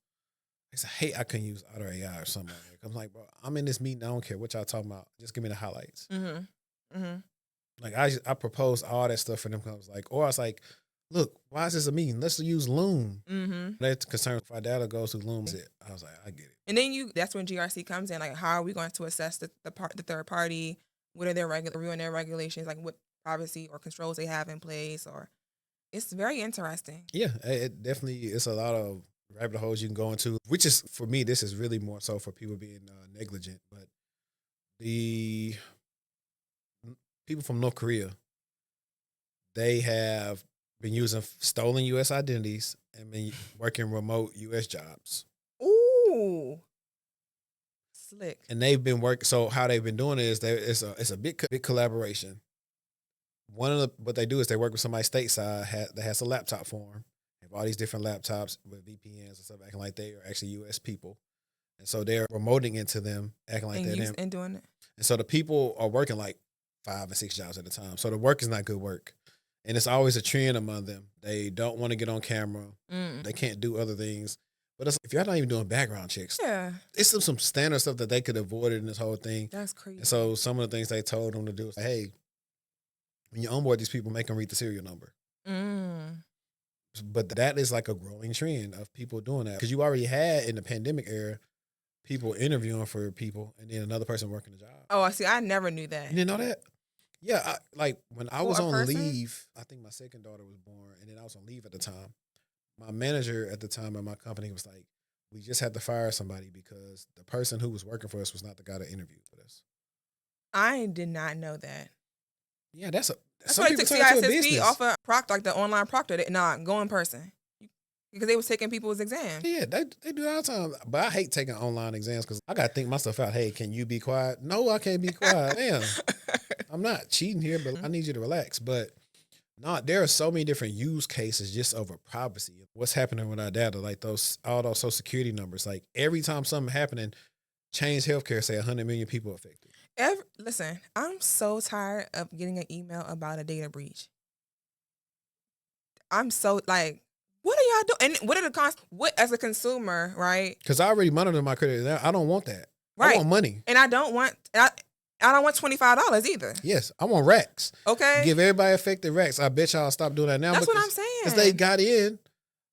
I used to hate I couldn't use Otter AI or something like that. I'm like, bro, I'm in this meeting. I don't care what y'all talking about. Just give me the highlights. Like I proposed all that stuff for them. I was like, look, why is this a meeting? Let's use Loom. They're concerned if our data goes through Loom. I was like, I get it. And then that's when GRC comes in. Like, how are we going to assess the third party? What are their reviewing their regulations? Like, what privacy or controls they have in place? Or It's very interesting. Yeah, it definitely, it's a lot of rabbit holes you can go into, which is, for me, this is really more so for people being negligent. But the people from North Korea, they have been using stolen U.S. identities and been working remote U.S. jobs. Ooh, slick. And they've been working. So how they've been doing it is it's a big collaboration. What they do is they work with somebody stateside that has a laptop for them. They have all these different laptops with VPNs and stuff, acting like they are actually U.S. people. And so they're remoting into them, acting like they're them. And doing it. And so the people are working like 5 and 6 jobs at a time. So the work is not good work. And it's always a trend among them. They don't want to get on camera. They can't do other things. But if you're not even doing background checks, it's some standard stuff that they could avoid in this whole thing. That's crazy. And so some of the things they told them to do is, hey, when you onboard these people, make them read the serial number. But that is like a growing trend of people doing that. Because you already had, in the pandemic era, people interviewing for people and then another person working the job. Oh, I see. I never knew that. You didn't know that? Yeah, when I was on person? leave, I think my second daughter was born, and then I was on leave at the time. My manager at the time at my company was like, we just had to fire somebody because the person who was working for us was not the guy that interviewed with us. I did not know that. Yeah, that's why they took CISSP off of Proctor, like the online Proctor. Go in person. Because they was taking people's exams. Yeah, they do it all the time. But I hate taking online exams because I got to think myself out. Hey, can you be quiet? No, I can't be quiet. Damn. I'm not cheating here, but I need you to relax. But no, there are so many different use cases just over privacy. What's happening with our data, like all those social security numbers. Like every time something happening, Change Healthcare say 100 million people affected. Listen, I'm so tired of getting an email about a data breach. I'm so like, what are y'all doing? And what are the costs? What, as a consumer, right? Because I already monitored my credit. I don't want that. Right. I want money. And I don't want $25 either. Yes, I want racks. Okay. Give everybody affected racks. I bet y'all stop doing that now. That's what I'm saying. Because they got in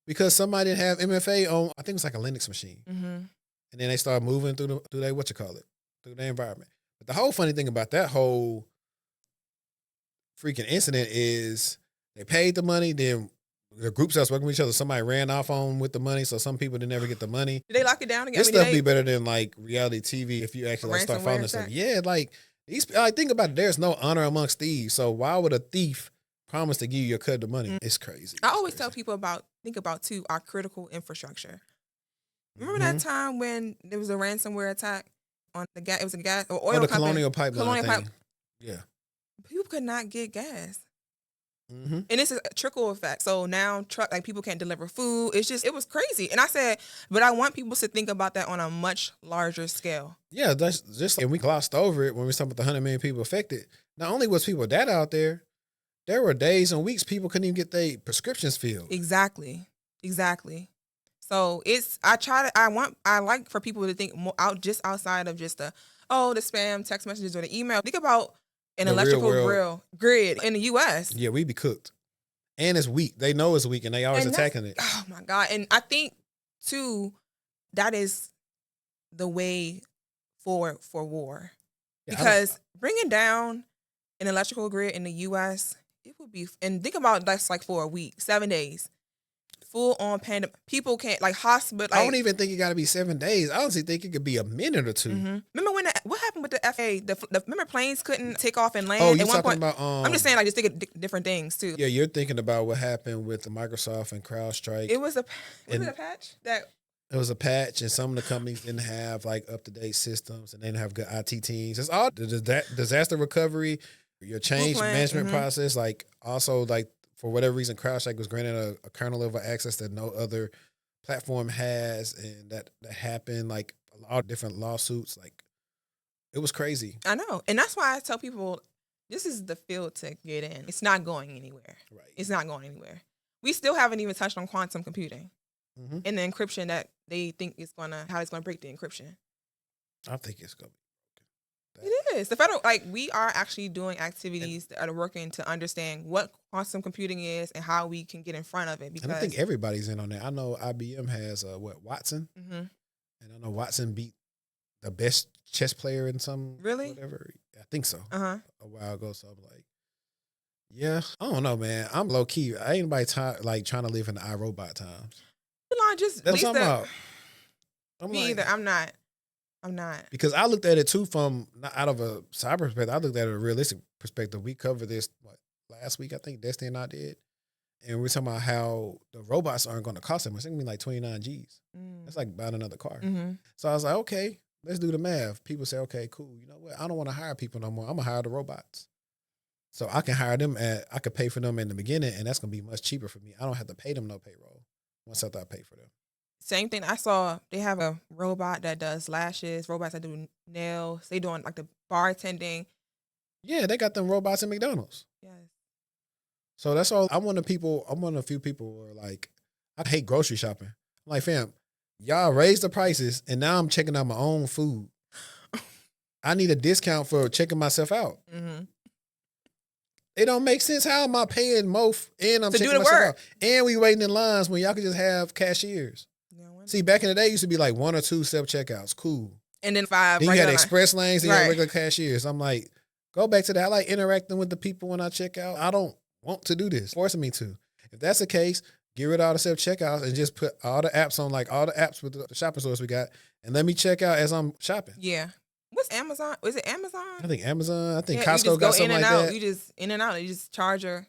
because somebody didn't have MFA on, I think it was like a Linux machine. And then they started moving through their environment. But the whole funny thing about that whole freaking incident is they paid the money, then the groups that was working with each other, somebody ran off on with the money, so some people didn't ever get the money. Did they lock it down again? This stuff be better than like reality TV if you actually start following this stuff. Yeah, like think about it. There's no honor amongst thieves. So why would a thief promise to give you your cut of money? It's crazy. I always tell people think about too, our critical infrastructure. Remember that time when there was a ransomware attack on the gas? It was a gas or oil company. Colonial Pipeline thing. Yeah. People could not get gas. And it's a trickle effect. So now people can't deliver food. It was crazy. And I said, but I want people to think about that on a much larger scale. Yeah, that's just, and we glossed over it when we talked about the 100 million people affected. Not only was people data out there were days and weeks people couldn't even get their prescriptions filled. Exactly. So I like for people to think more outside of just the spam text messages or the email. Think about an electrical grid in the U.S. Yeah, we be cooked. And it's weak. They know it's weak and they always attacking it. Oh my God. And I think too, that is the way forward for war. Because bringing down an electrical grid in the U.S., it would be, and think about that's like for a week, 7 days. Full on pandemic. People can't, like, hospital. Like, I don't even think it got to be 7 days. I honestly think it could be a minute or two. Remember what happened with the FAA? Remember planes couldn't take off and land? Oh, you're talking about... I'm just saying, like, just think of different things, too. Yeah, you're thinking about what happened with the Microsoft and CrowdStrike. Was it a patch? It was a patch, and some of the companies didn't have, like, up-to-date systems, and they didn't have good IT teams. It's all the disaster recovery, your change management process, like, also, like, for whatever reason, CrowdStrike was granted a kernel level access that no other platform has, and that happened, like, a lot of different lawsuits. Like, it was crazy. I know. And that's why I tell people, this is the field to get in. It's not going anywhere. Right. It's not going anywhere. We still haven't even touched on quantum computing and the encryption that they think how it's going to break the encryption. I think it's going to be. It is. The federal, we are actually doing activities that are working to understand what quantum computing is and how we can get in front of it. Because I think everybody's in on that. I know IBM has Watson, and I know Watson beat the best chess player in some really whatever. I think so. A while ago. So I'm like, Yeah, I don't know, man. I'm low key. I ain't nobody trying to live in the iRobot times. Elon, just at That's least what I'm about. I'm me like, either. I'm not. I'm not. because I looked at it too from not out of a cyber perspective. I looked at it a realistic perspective. We covered this last week. I think Destiny and I did, and we're talking about how the robots aren't going to cost that much. It's going to be like 29 G's. That's like buying another car. Mm-hmm. So I was like, okay, let's do the math. People say, okay, cool. You know what? I don't want to hire people no more. I'm gonna hire the robots. So I can hire them I could pay for them in the beginning, and that's gonna be much cheaper for me. I don't have to pay them no payroll once after I pay for them. Same thing. I saw they have a robot that does lashes, robots that do nails. They doing like the bartending. Yeah, they got them robots in McDonald's. Yes. So that's all. I'm one of the few people who are like, I hate grocery shopping. I'm like, fam, y'all raised the prices, and now I'm checking out my own food. I need a discount for checking myself out. Mm-hmm. It don't make sense. How am I paying MOF and I'm To do checking the myself work. out? And we waiting in lines when y'all could just have cashiers. See, back in the day, it used to be like 1 or 2 self-checkouts. Cool. And then 5 Then you regular had express lanes, then you Right. had regular cashiers. I'm like, go back to that. I like interacting with the people when I check out. I don't want to do this, forcing me to. If that's the case, get rid of all the self-checkouts and just put all the apps on, like all the apps with the shopping stores we got, and let me check out as I'm shopping. Yeah. What's Amazon? Is it Amazon? I think Amazon, I think Yeah, you Costco just got go something in and like out. that. You just in and out. You just charge her.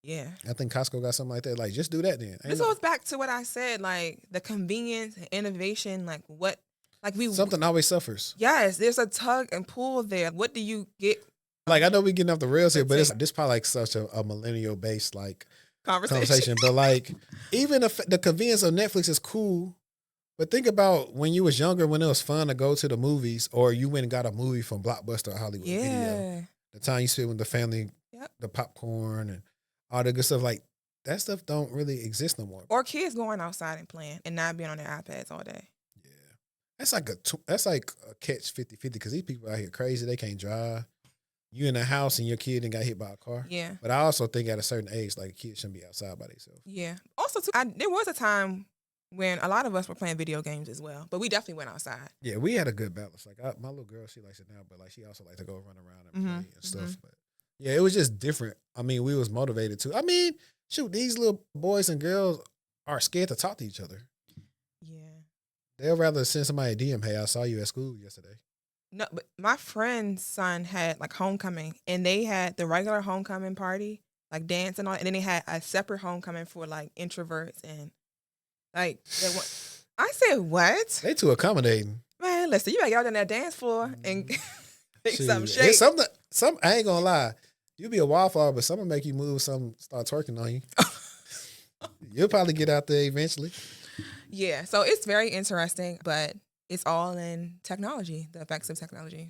Yeah. I think Costco got something like that. Like, just do that then. This goes back to what I said, like the convenience, innovation, like what, like something always suffers. Yes, there's a tug and pull there. What do you get? Like, I know we getting off the rails here, but this probably like such a millennial based like conversation. But like, even the convenience of Netflix is cool. But think about when you was younger, when it was fun to go to the movies, or you went and got a movie from Blockbuster or Hollywood Video. The time you spent with the family, the popcorn and all the good stuff, like that stuff don't really exist no more. Or kids going outside and playing and not being on their iPads all day. Yeah, that's like a catch 50-50 because these people out here crazy. They can't drive. You in the house and your kid didn't got hit by a car. Yeah. But I also think at a certain age, like kids shouldn't be outside by themselves. Yeah. Also, too, there was a time when a lot of us were playing video games as well, but we definitely went outside. Yeah, we had a good balance. Like my little girl, she likes it now, but like she also likes to go run around and play and stuff. But yeah, it was just different. I mean, we was motivated to. I mean, shoot, these little boys and girls are scared to talk to each other. Yeah. They'll rather send somebody a DM, hey, I saw you at school yesterday. No, but my friend's son had like homecoming, and they had the regular homecoming party, like dance and all, and then they had a separate homecoming for like introverts and like. I said, what? They too accommodating. Man, listen, you gotta get out on that dance floor and make something shake. Some I ain't gonna lie. You be a wildflower, but someone make you move, some start twerking on you. You'll probably get out there eventually. Yeah, so it's very interesting, but it's all in technology, the effects of technology.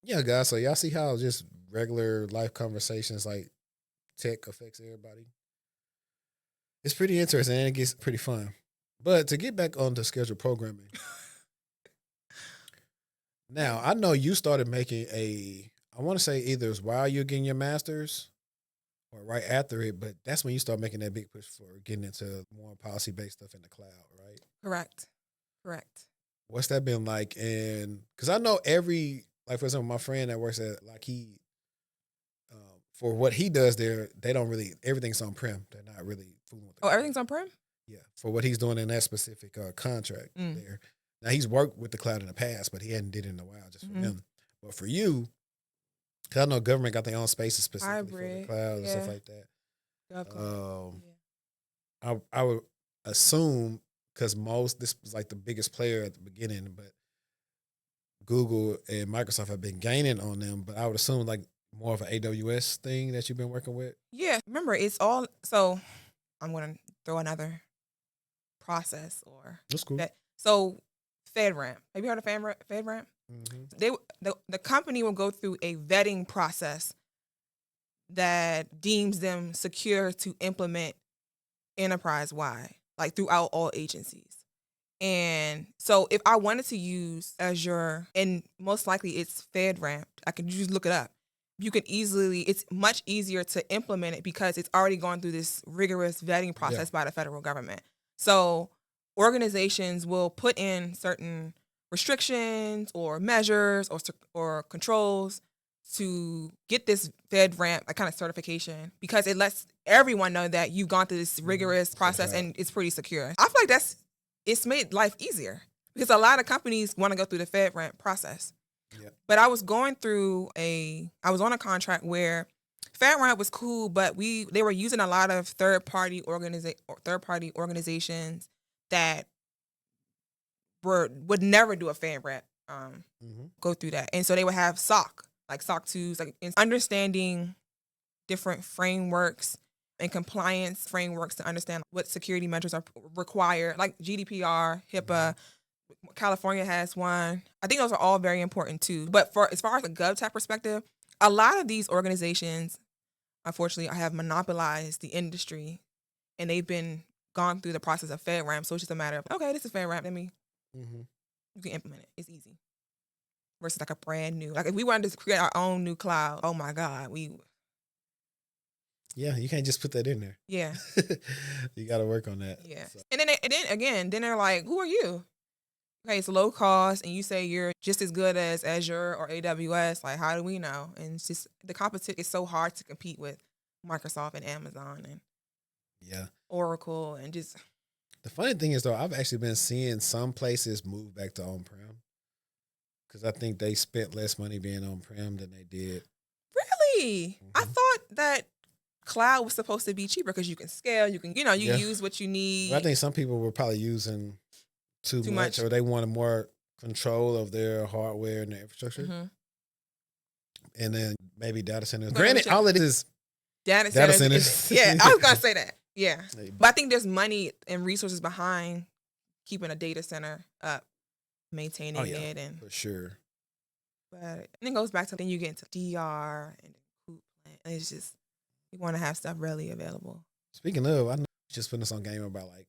Yeah, guys. So y'all see how just regular life conversations like tech affects everybody? It's pretty interesting and it gets pretty fun. But to get back on to scheduled programming. Now, I know you started making I want to say either it was while you're getting your master's or right after it, but that's when you start making that big push for getting into more policy-based stuff in the cloud, right? Correct. What's that been like? And because I know like for example, my friend that works at Lockheed, for what he does there, they don't really, everything's on-prem. They're not really fooling with it. Oh, everything's on-prem? Yeah, for what he's doing in that specific contract there. Now, he's worked with the cloud in the past, but he hadn't did it in a while just for him. But for you, because I know government got their own spaces specifically for the cloud and stuff like that. I would assume, because this was like the biggest player at the beginning, but Google and Microsoft have been gaining on them, but I would assume like more of an AWS thing that you've been working with. Yeah, remember, it's all, so I'm going to throw another process or. That's cool. So FedRAMP, have you heard of FedRAMP? The company will go through a vetting process that deems them secure to implement enterprise-wide, like throughout all agencies. And so if I wanted to use Azure, and most likely it's FedRAMP, I could just look it up. You can easily, it's much easier to implement it because it's already gone through this rigorous vetting process by the federal government. So organizations will put in certain restrictions or measures or controls to get this FedRAMP kind of certification because it lets everyone know that you've gone through this rigorous process and it's pretty secure. I feel like it's made life easier because a lot of companies want to go through the FedRAMP process. Yep. But I was on a contract where FedRAMP was cool, but they were using a lot of third-party organizations that would never do a FedRAMP go through that. And so they would have SOC, like SOC 2s, like understanding different frameworks and compliance frameworks to understand what security measures are required, like GDPR, HIPAA. California has one. I think those are all very important too. But as far as a GovTech perspective, a lot of these organizations, unfortunately, have monopolized the industry, and they've gone through the process of FedRAMP. So it's just a matter of, okay, this is FedRAMP. You can implement it. It's easy. Versus like a brand new, like if we wanted to create our own new cloud, oh my God, Yeah, you can't just put that in there. Yeah. You got to work on that. Yeah. So. And then they're like, who are you? Okay, it's low cost, and you say you're just as good as Azure or AWS. Like, how do we know? And it's just the competition is so hard to compete with Microsoft and Amazon and Oracle and just. The funny thing is, though, I've actually been seeing some places move back to on-prem because I think they spent less money being on-prem than they did. Really? I thought that cloud was supposed to be cheaper because you can scale, you use what you need. Well, I think some people were probably using too much, or they wanted more control of their hardware and their infrastructure. And then maybe data centers. Granted, all it is data centers. Yeah, I was going to say that. Yeah. But I think there's money and resources behind keeping a data center up, maintaining it. And for sure. But it goes back to then you get into DR and and it's just, you want to have stuff readily available. Speaking of, I know just putting this on game about like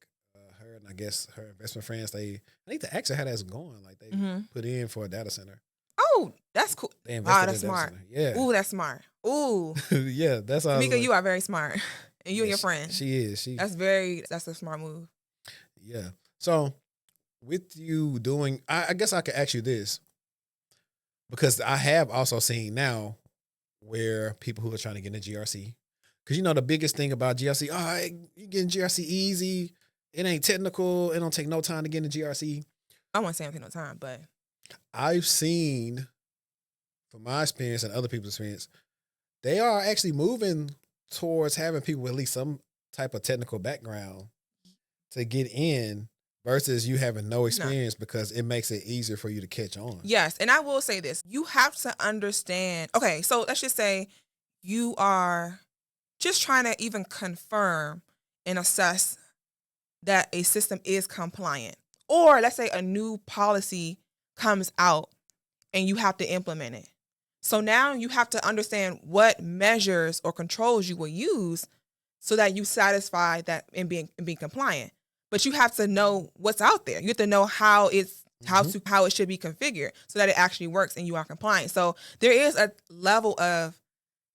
her and I guess her investment friends. I need to ask her how that's going. Like they put in for a data center. Oh, that's cool. Wow, that's smart. Yeah. Ooh, that's smart. Ooh. Yeah, that's all. Mika, you are very smart. And you and your friend. She is. That's a smart move. Yeah. So with you doing, I guess I could ask you this. Because I have also seen now where people who are trying to get into GRC, because the biggest thing about GRC, you get in GRC easy. It ain't technical. It don't take no time to get into GRC. I won't say it don't take no time, but I've seen, from my experience and other people's experience, they are actually moving towards having people with at least some type of technical background to get in versus you having no experience because it makes it easier for you to catch on. Yes, and I will say this. You have to understand. Okay, so let's just say you are just trying to even confirm and assess that a system is compliant. Or let's say a new policy comes out and you have to implement it. So now you have to understand what measures or controls you will use so that you satisfy that and being compliant. But you have to know what's out there. You have to know how it should be configured so that it actually works and you are compliant. So there is a level of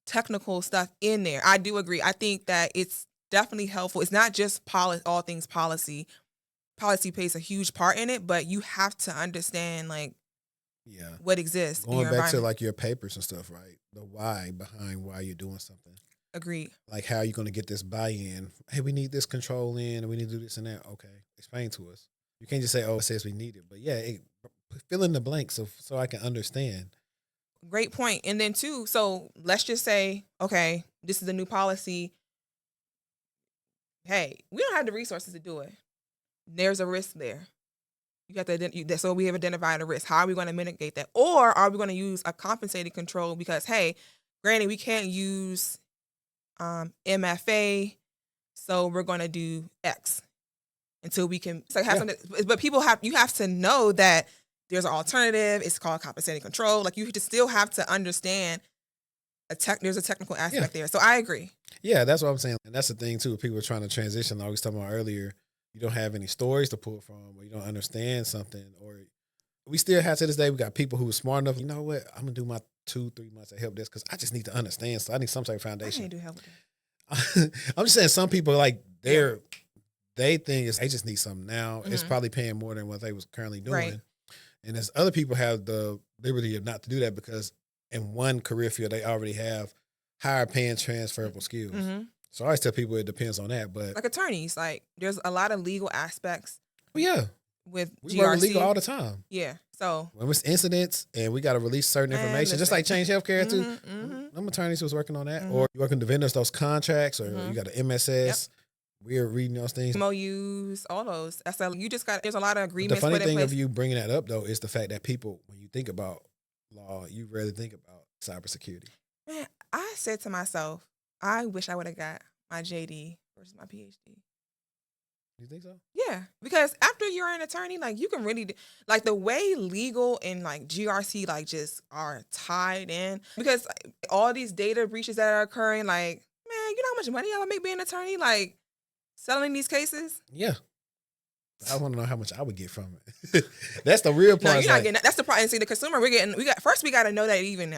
technical stuff in there. I do agree. I think that it's definitely helpful. It's not just all things policy. Policy plays a huge part in it, but you have to understand what exists. Going back to your papers and stuff, right? The why behind why you're doing something. Agreed. Like how are you going to get this buy-in? Hey, we need this control in, and we need to do this and that. Okay, explain to us. You can't just say, "Oh, it says we need it," but fill in the blanks so I can understand. Great point. And then too, so let's just say, okay, this is a new policy. Hey, we don't have the resources to do it. There's a risk there. You have to so we have identified a risk. How are we going to mitigate that? Or are we going to use a compensated control because, hey, granted, we can't use MFA, so we're going to do X until we can. It's like have something, but you have to know that there's an alternative. It's called compensated control. Like you just still have to understand there's a technical aspect there. So I agree. Yeah, that's what I'm saying. And that's the thing too. People are trying to transition. Like we was talking about earlier. You don't have any stories to pull from, or you don't understand something, or we still have to this day. We got people who are smart enough. You know what? I'm gonna do my 2-3 months of help desk because I just need to understand. So I need some type of foundation. I can't do help with that. I'm just saying some people they think is they just need something now. It's probably paying more than what they was currently doing. Right. And there's other people have the liberty of not to do that because in one career field, they already have higher paying transferable skills. Mm-hmm. So I always tell people it depends on that. But Like attorneys, like there's a lot of legal aspects yeah, with we work with legal all GRC. the time. Yeah. So When it's incidents and we got to release certain Man, information, just listen. like Change Healthcare too. Mhm. Them attorneys was working on that, Mhm. or you working to vendors those contracts, or Mhm. you got an MSS. We're reading those things. MOUs, all those. You just got. There's a lot of But the agreements funny put in thing place. of you bringing that up though is the fact that people, when you think about law, you rarely think about cybersecurity. Man, I said to myself, I wish I would have got my JD versus my PhD. You think so? Yeah, because after you're an attorney, like you can really like the way legal and like GRC like just are tied in because like, all these data breaches that are occurring, like man, you know how much money I would make being an attorney, like settling these cases. Yeah. I want to know how much I would get from it. That's the real part. No, you're It's not like, getting that. That's the part. And see, the consumer, we got to know that it even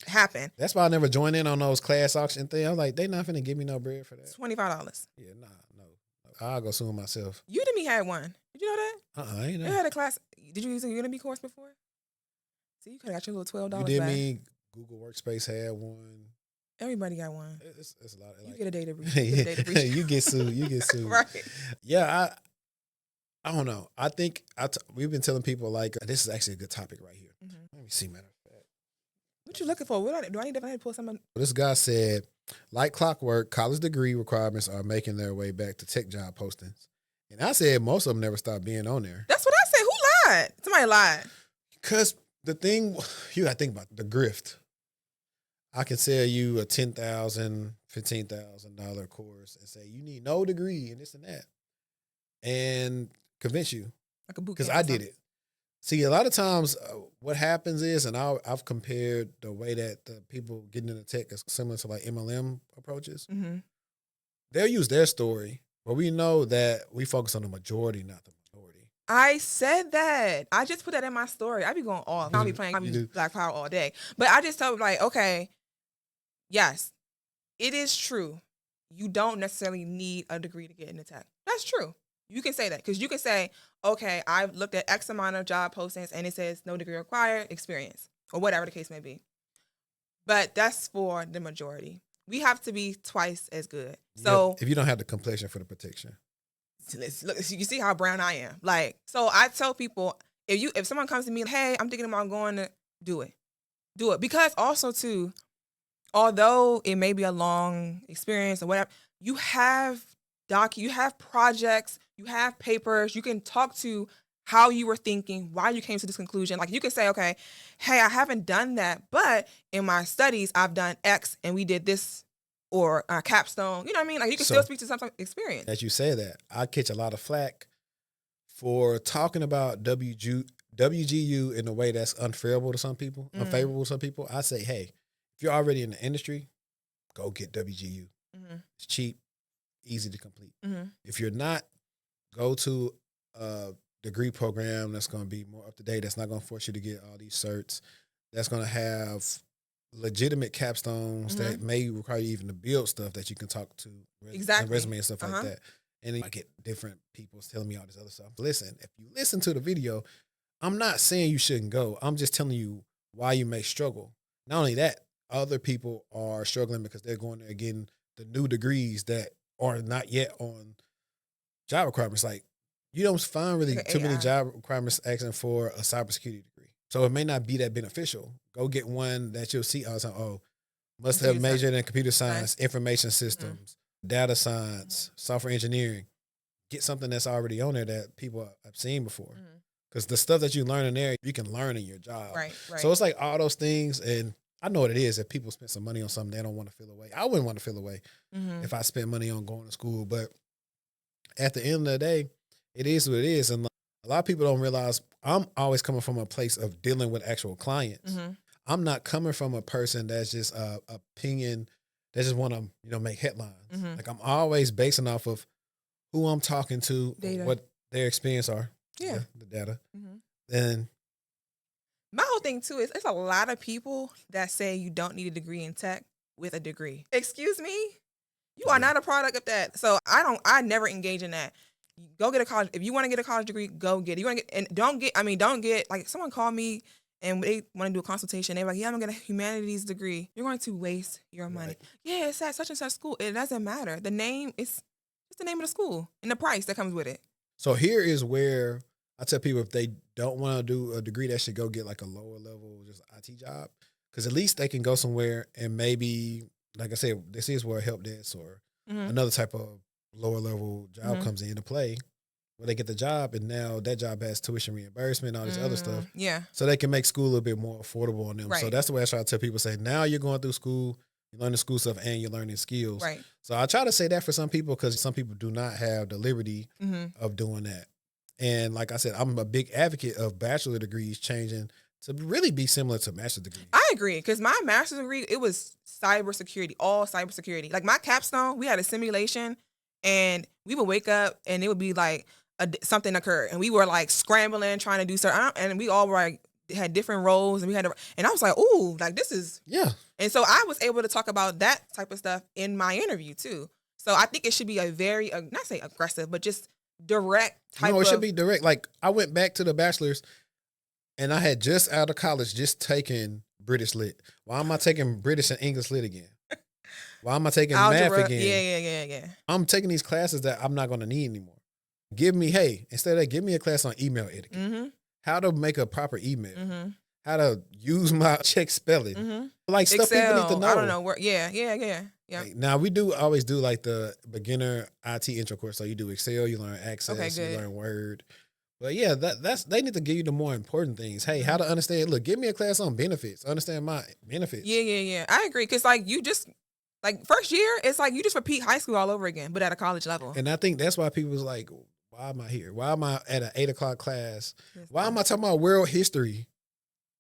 happened. that's why I never joined in on those class auction things. I was like, they not finna give me no bread for that. $25. Yeah, no. I'll go sue myself. Udemy had one. Did you know that? I ain't They know. had a class. Did you use a Udemy course before? See, you could have got your little $12 You did back. me. Google Workspace had one. Everybody got one. It's a lot. You Like, get a data breach. You get a data breach. you get sued. You get sued. Right. Yeah, I don't know. I think we've been telling people like this is actually a good topic right here. Mhm. Let me see, matter of fact. What you looking for? Do I need to pull something? This guy said, like clockwork, college degree requirements are making their way back to tech job postings. And I said most of them never stopped being on there. That's what I said. Who lied? Somebody lied. Because the thing, you got to think about the grift. I can sell you a $10,000, $15,000 course and say, you need no degree and this and that. And convince you. Like a boot Because camp or I did something. it. See, a lot of times what happens is, and I've compared the way that the people getting into tech is similar to like MLM approaches. Mm-hmm. They'll use their story, but we know that we focus on the majority, not the minority. I said that. I just put that in my story. I be going all. I'll be playing Black Power all day. But I just tell like, okay, yes, it is true. You don't necessarily need a degree to get into tech. That's true. You can say that because you can say, okay, I've looked at X amount of job postings and it says no degree required, experience, or whatever the case may be. But that's for the majority. We have to be twice as good. So if you don't have the complexion for the protection. Look, you see how brown I am. Like, so I tell people, if someone comes to me, hey, I'm thinking about going to do it. Because also too, although it may be a long experience or whatever, you have projects, you have papers, you can talk to how you were thinking, why you came to this conclusion. Like you can say, okay, hey, I haven't done that, but in my studies, I've done X and we did this or capstone. You know what I mean? Like you can still speak to some experience. As you say that, I catch a lot of flack for talking about WGU in a way that's unfavorable to some people. I say, hey, if you're already in the industry, go get WGU. Mm-hmm. It's cheap, easy to complete. Mm-hmm. If you're not, go to a degree program that's going to be more up to date. That's not going to force you to get all these certs. That's going to have legitimate capstones that may require you even to build stuff that you can talk to and resume and stuff like that. And then I get different people telling me all this other stuff. Listen, if you listen to the video, I'm not saying you shouldn't go. I'm just telling you why you may struggle. Not only that, other people are struggling because they're going there getting the new degrees that are not yet on job requirements. Like, you don't find really too many job requirements asking for a cybersecurity degree. So it may not be that beneficial. Go get one that you'll see all the time. Oh, must have majored in computer science, information systems, data science, software engineering. Get something that's already on there that people have seen before. Because the stuff that you learn in there, you can learn in your job. Right. So it's like all those things. And I know what it is. If people spend some money on something, they don't want to feel away. I wouldn't want to feel away if I spent money on going to school. But at the end of the day, it is what it is. And a lot of people don't realize I'm always coming from a place of dealing with actual clients. I'm not coming from a person that's just opinion that just want to make headlines. Like I'm always basing off of who I'm talking to, what their experience are. Yeah, the data. And my whole thing too is there's a lot of people that say you don't need a degree in tech with a degree. Excuse me? You are not a product of that. So I never engage in that. Go get a college. If you want to get a college degree, go get it. You want to get, and don't get like someone called me and they want to do a consultation. They're like, yeah, I'm going to get a humanities degree. You're going to waste your money. Right. Yeah, it's at such and such school. It doesn't matter. The name is just the name of the school and the price that comes with it. So here is where I tell people if they don't want to do a degree, they should go get like a lower level just IT job, because at least they can go somewhere and maybe, like I said, this is where help desk or another type of lower level job comes into play, where they get the job and now that job has tuition reimbursement, all this other stuff. Yeah. So they can make school a little bit more affordable on them. Right. So that's the way I try to tell people, say, now you're going through school, you're learning school stuff and you're learning skills. Right. So I try to say that for some people, because some people do not have the liberty of doing that. And like I said, I'm a big advocate of bachelor degrees changing to really be similar to master's degrees. I agree, because my master's degree, it was cybersecurity, all cybersecurity. Like my capstone, we had a simulation, and we would wake up and it would be like something occurred, and we were like scrambling, trying to do certain, and we all were like, had different roles, and and I was like, ooh, like this is, and so I was able to talk about that type of stuff in my interview too. So I think it should be a very, not say aggressive, but just direct type of. No, it should be direct. Like I went back to the bachelor's, and I had just out of college just taken British Lit. Why am I taking British and English Lit again? Why am I taking Algebra, math again? Yeah. I'm taking these classes that I'm not going to need anymore. Instead of that, give me a class on email etiquette. How to make a proper email. How to use my check spelling. Like stuff Excel, people need to know. I don't know where. Yeah. Like, now we do always do like the beginner IT intro course. So you do Excel, you learn Access, you learn Word. But yeah, that's they need to give you the more important things. Hey, how to understand. Look, give me a class on benefits. Understand my benefits. Yeah. I agree, because like you just like first year, it's like you just repeat high school all over again, but at a college level. And I think that's why people was like, why am I here? Why am I at an 8:00 class? Why am I talking about world history?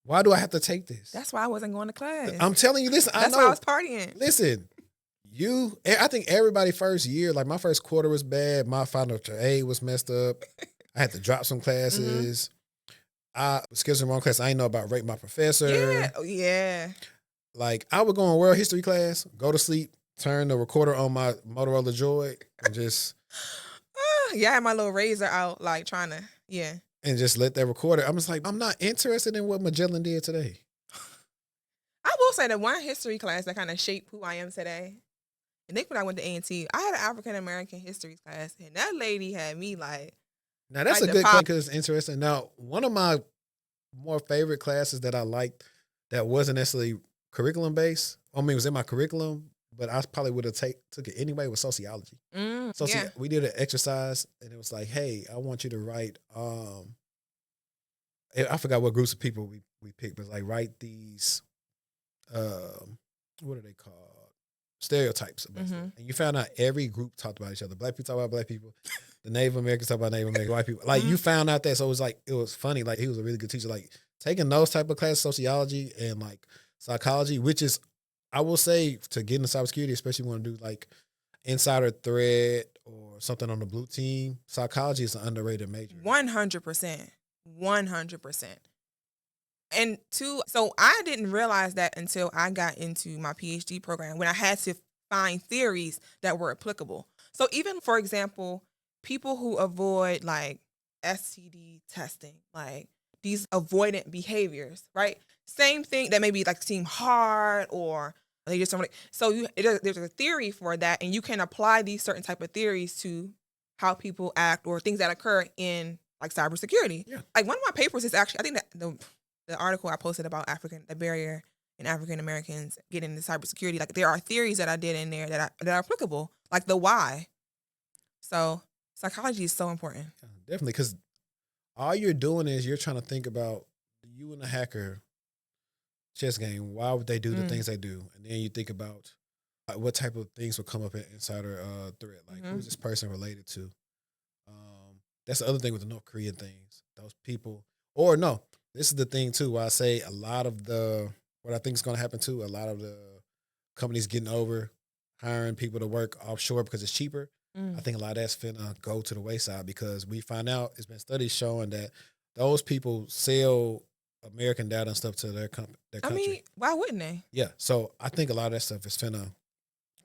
Why do I have to take this? That's why I wasn't going to class. I'm telling you, listen, I know. That's why I was partying. Listen, I think everybody first year, like my first quarter was bad. My final aid was messed up. I had to drop some classes. I scheduled the wrong class. I didn't know about rate my professor. Yeah. Like I would go in world history class, go to sleep, turn the recorder on my Motorola Droid, and just I had my little razor out, like trying to, and just let that recorder. I'm just like, I'm not interested in what Magellan did today. I will say the one history class that kind of shaped who I am today. And then when I went to A&T, I had an African American history class, and that lady had me like. Now that's like a good class because it's interesting. Now, one of my more favorite classes that I liked that wasn't necessarily curriculum based. I mean, it was in my curriculum, but I probably would have took it anyway, was sociology. We did an exercise, and it was like, hey, I want you to write. I forgot what groups of people we picked, but like write these. What are they called? Stereotypes about stuff. And you found out every group talked about each other. Black people talk about black people. The Native Americans talk about Native American, white people. Like you found out that, so it was funny. Like he was a really good teacher. Like taking those type of classes, sociology and like psychology, which is, I will say, to get into cybersecurity, especially when you want to do like insider threat or something on the blue team, psychology is an underrated major. 100%. And so I didn't realize that until I got into my PhD program, when I had to find theories that were applicable. So even, for example, people who avoid like STD testing, like these avoidant behaviors, right? Same thing that maybe like seem hard or they just don't like. So there's a theory for that, and you can apply these certain type of theories to how people act or things that occur in like cybersecurity. Yeah. Like one of my papers is actually, I think that the article I posted about the barrier in African Americans getting into cybersecurity, like there are theories that I did in there that are applicable, like the why. So psychology is so important. Yeah, definitely, because all you're doing is you're trying to think about you and the hacker chess game. Why would they do the things they do? And then you think about what type of things will come up in insider threat. Like who's this person related to? That's the other thing with the North Korean things. Those people, or no, this is the thing too, where I say a lot of what I think is going to happen too, a lot of the companies getting over hiring people to work offshore because it's cheaper. I think a lot of that's finna go to the wayside because we find out, it's been studies showing that those people sell American data and stuff to their country. I mean, why wouldn't they? Yeah. So I think a lot of that stuff is finna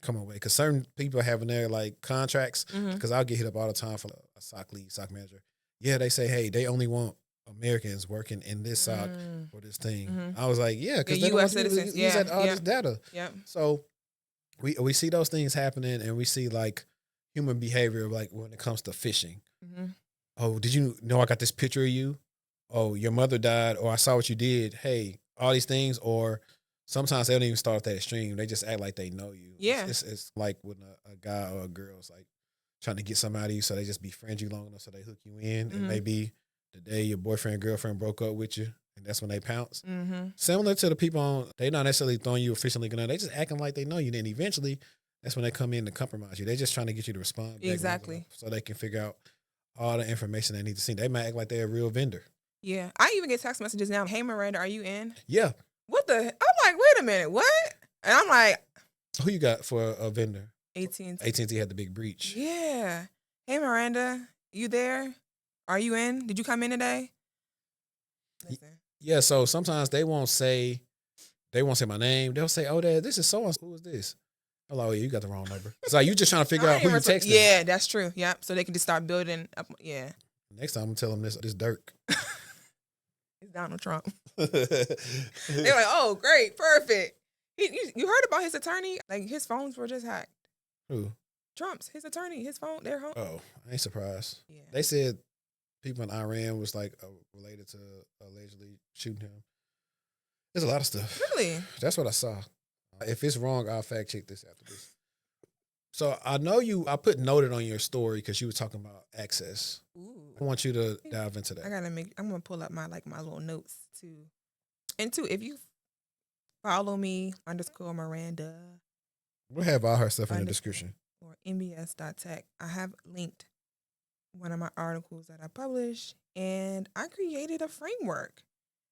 come away because certain people are having their like contracts, because I'll get hit up all the time for a SOC lead, SOC manager. Yeah, they say, hey, they only want Americans working in this SOC Mm. for this thing. Mm-hmm. I was like, yeah, because Yeah, they don't U.S. want you to citizens. use Yeah. all this data. Yep. So we see those things happening, and we see like human behavior, like when it comes to phishing. Mm-hmm. Oh, did you know I got this picture of you? Oh, your mother died, or I saw what you did. Hey, all these things, or sometimes they don't even start at that extreme. They just act like they know you. Yeah. It's like when a guy or a girl's like trying to get something out of you, so they just befriend you long enough so they hook you in, and maybe the day your boyfriend, girlfriend broke up with you, and that's when they pounce. Mm-hmm. Similar to the people on, they not necessarily throwing you efficiently, they just acting like they know you. Then eventually, that's when they come in to compromise you. They're just trying to get you to respond back Exactly. so they can figure out all the information they need to see. They might act like they're a real vendor. Yeah. I even get text messages now. Hey, Miranda, are you in? Yeah. What the? I'm like, wait a minute. What? And I'm like, who you got for a vendor? AT&T. AT&T had the big breach. Yeah. Hey, Miranda, you there? Are you in? Did you come in today? Listen. Yeah, so sometimes they won't say my name. They'll say, oh, Dad, this is so-and-so. Who is this? I'm like, oh, yeah, you got the wrong number. It's like you just trying to figure out who you texting. Yeah, that's true. Yep. So they can just start building up. Yeah. Next time I'm tell them this Dirk. It's Donald Trump. They're like, oh, great, perfect. You heard about his attorney? Like his phones were just hacked. Who? Trump's, his attorney, his phone, their home. Oh, I ain't surprised. Yeah. They said people in Iran was like related to allegedly shooting him. There's a lot of stuff. Really? That's what I saw. If it's wrong, I'll fact check this after this. So I know I put noted on your story because you were talking about access. Ooh. I want you to dive into that. I'm gonna pull up my little notes too. And two, if you follow me _Miranda. We'll have all her stuff in the description. Or MBS.tech. I have linked one of my articles that I published, and I created a framework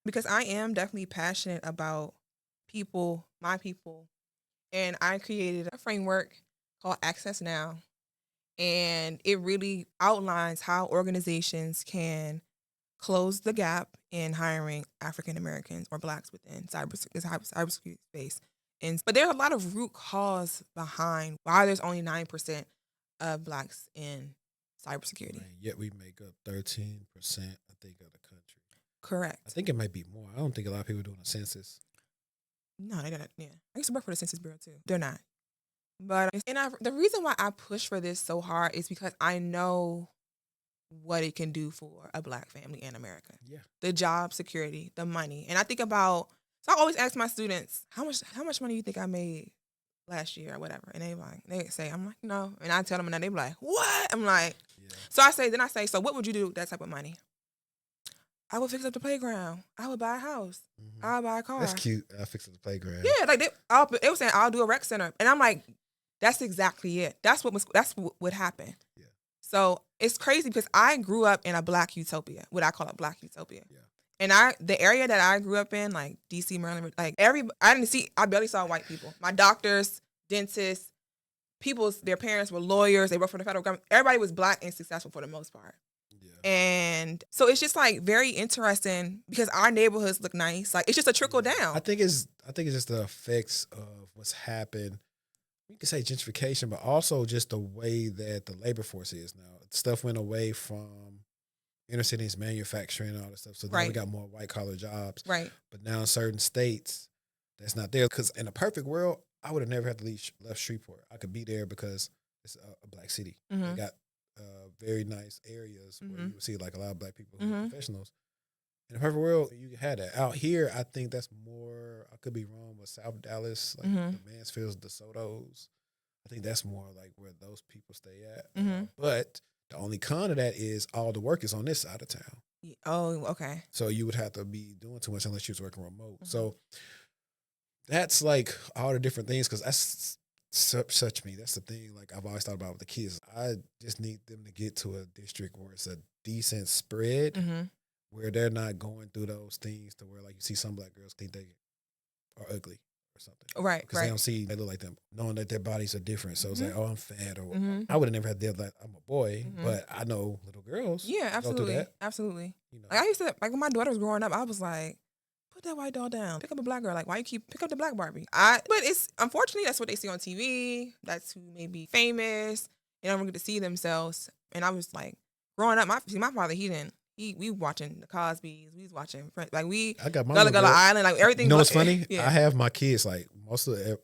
because I am definitely passionate about people, my people, and I created a framework called Access Now, and it really outlines how organizations can close the gap in hiring African Americans or Blacks within cybersecurity space. But there are a lot of root cause behind why there's only 9% of Blacks in cybersecurity. Right, yet we make up 13%, I think, of the country. Correct. I think it might be more. I don't think a lot of people are doing a census. No, they're not. Yeah, I used to work for the Census Bureau too. They're not. But the reason why I push for this so hard is because I know what it can do for a Black family in America. Yeah. The job security, the money. And I think about, so I always ask my students, how much money do you think I made last year or whatever? And they say, I'm like, no. And I tell them, and then they be like, what? I'm like, yeah. So I say, so what would you do with that type of money? I would fix up the playground. I would buy a house. Mm-hmm. I would buy a car. That's cute. I fix up the playground. Yeah, like they were saying, I'll do a rec center. And I'm like, that's exactly it. That's what would happen. Yeah. So it's crazy because I grew up in a Black utopia, what I call a Black utopia. Yeah. And the area that I grew up in, like DC, Maryland, like I barely saw white people. My doctors, dentists, their parents were lawyers. They worked for the federal government. Everybody was Black and successful for the most part. Yeah. And so it's just like very interesting because our neighborhoods look nice. Like it's just a trickle down. I think it's just the effects of what's happened. You can say gentrification, but also just the way that the labor force is now. Stuff went away from inner cities, manufacturing, and all that stuff. So then we got more white collar jobs. Right. But now in certain states, that's not there. Because in a perfect world, I would have never had to left Shreveport. I could be there because it's a Black city. Mm-hmm. They got very nice areas where you would see like a lot of Black people who are professionals. In a perfect world, you had that. Out here, I think that's more, I could be wrong, but South Dallas, like the Mansfields, the DeSotos, I think that's more like where those people stay at. Mm-hmm. But the only con of that is all the work is on this side of town. Oh, okay. So you would have to be doing too much unless you was working remote. Mm-hmm. So that's like all the different things because that's such me. That's the thing like I've always thought about with the kids. I just need them to get to a district where it's a decent spread. Mm-hmm. Where they're not going through those things to where like you see some Black girls think they are ugly or something. Right, because they look like them, knowing that their bodies are different. So it's like, oh, I'm fat, or I would have never had to deal with that. I'm a boy, but I know little girls. Yeah, absolutely, go through that. Absolutely. You know, like I used to, like when my daughter was growing up, I was like, put that white doll down, pick up a Black girl. Like, why you pick up the Black Barbie? But it's unfortunately that's what they see on TV. That's who may be famous. They don't get to see themselves. And I was like, growing up, my father, he didn't we watching the Cosbys, we was watching Friends, like we I got my Gullah little Gullah girl. Island, like everything. You know what's funny? Yeah. I have my kids like most of the,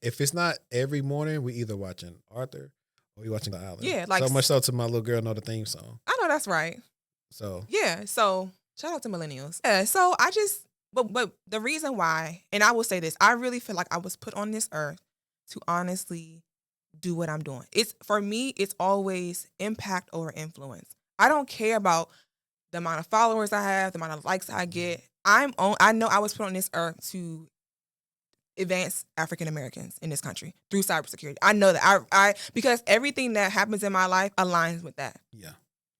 if it's not every morning, we either watching Arthur or we watching the Island. Yeah, like so much so to my little girl know the theme song. I know that's right. So yeah, so shout out to millennials. Yeah, so I just but the reason why, and I will say this, I really feel like I was put on this earth to honestly do what I'm doing. It's for me, it's always impact over influence. I don't care about the amount of followers I have, the amount of likes I get. I know I was put on this earth to advance African Americans in this country through cybersecurity. I know that I because everything that happens in my life aligns with that. yeah.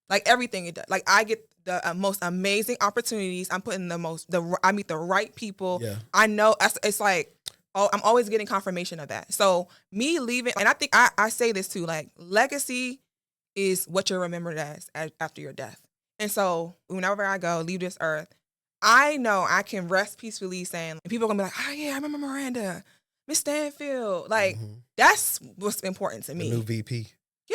Like everything it does. Like I get the most amazing opportunities. I'm putting I meet the right people. Yeah. I know it's like, oh, I'm always getting confirmation of that. So me leaving, and I think I say this too, like legacy is what you're remembered as after your death. And so whenever I go, leave this earth, I know I can rest peacefully saying, and people are gonna be like, oh yeah, I remember Miranda, Miss Stanfield. Like that's what's important to me. The new VP.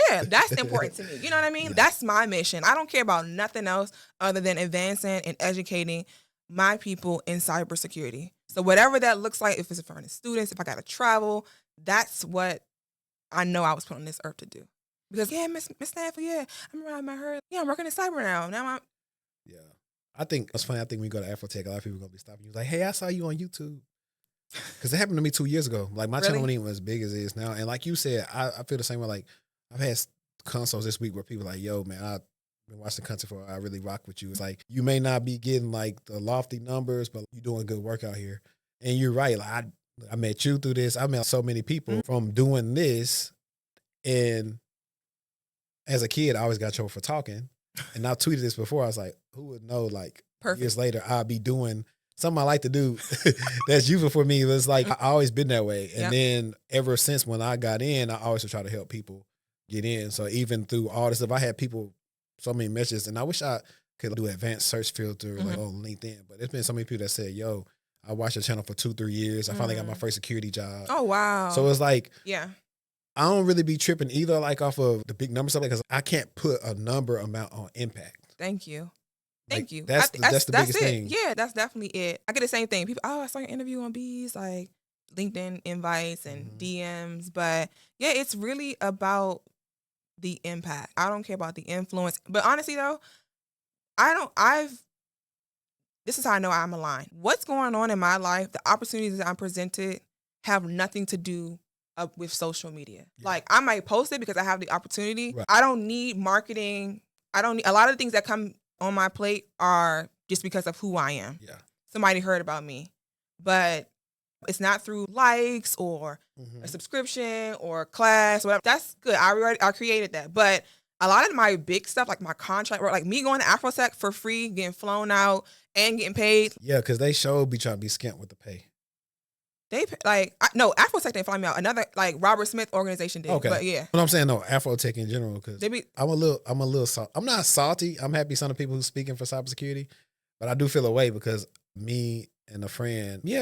Yeah, that's important to me. You know what I mean? Yeah. That's my mission. I don't care about nothing else other than advancing and educating my people in cybersecurity. So whatever that looks like, if it's for the students, if I got to travel, that's what I know I was put on this earth to do. Because yeah, Miss Stanford, yeah, I remember I met her. Yeah, I'm working in cyber now. Yeah. I think it's funny. I think when we go to Afrotech, a lot of people are gonna be stopping you. Like, hey, I saw you on YouTube. Because it happened to me 2 years ago. Like my channel wasn't even as big as it is now. And like you said, I feel the same way. Like I've had consults this week where people are like, yo, man, I've been watching the content for a while. I really rock with you. It's like you may not be getting like the lofty numbers, but you're doing good work out here. And you're right. Like I met you through this. I met so many people from doing this. And as a kid, I always got trouble for talking. And I tweeted this before. I was like, who would know like years later I'll be doing something I like to do that's useful for me. It was like I always been that way. And then ever since when I got in, I always try to help people get in. So even through all this stuff, I had people, so many messages, and I wish I could do advanced search filter like on LinkedIn. But there's been so many people that said, yo, I watched your channel for 2-3 years. I finally got my first security job. Oh, wow. So it's like, yeah, I don't really be tripping either, like off of the big number stuff, because I can't put a number amount on impact. Thank you. Thank you. That's the biggest thing. Yeah, that's definitely it. I get the same thing. People, oh, I saw your interview on Bees, like LinkedIn invites and DMs. But yeah, it's really about the impact. I don't care about the influence. But honestly though, this is how I know I'm aligned. What's going on in my life, the opportunities that I'm presented have nothing to do with social media. Yeah. Like I might post it because I have the opportunity. Right. I don't need marketing. A lot of the things that come on my plate are just because of who I am. Yeah. Somebody heard about me. But it's not through likes or a subscription or class or whatever. That's good. I created that. But a lot of my big stuff, like my contract work, like me going to Afrotech for free, getting flown out and getting paid. Yeah, because they sure be trying to be skint with the pay. Afrotech didn't fly me out. Another like Robert Smith organization did. Okay, but yeah. But I'm saying no, Afrotech in general, because I'm a little salty. I'm not salty. I'm happy some of the people who's speaking for cybersecurity, but I do feel away because me and a friend, we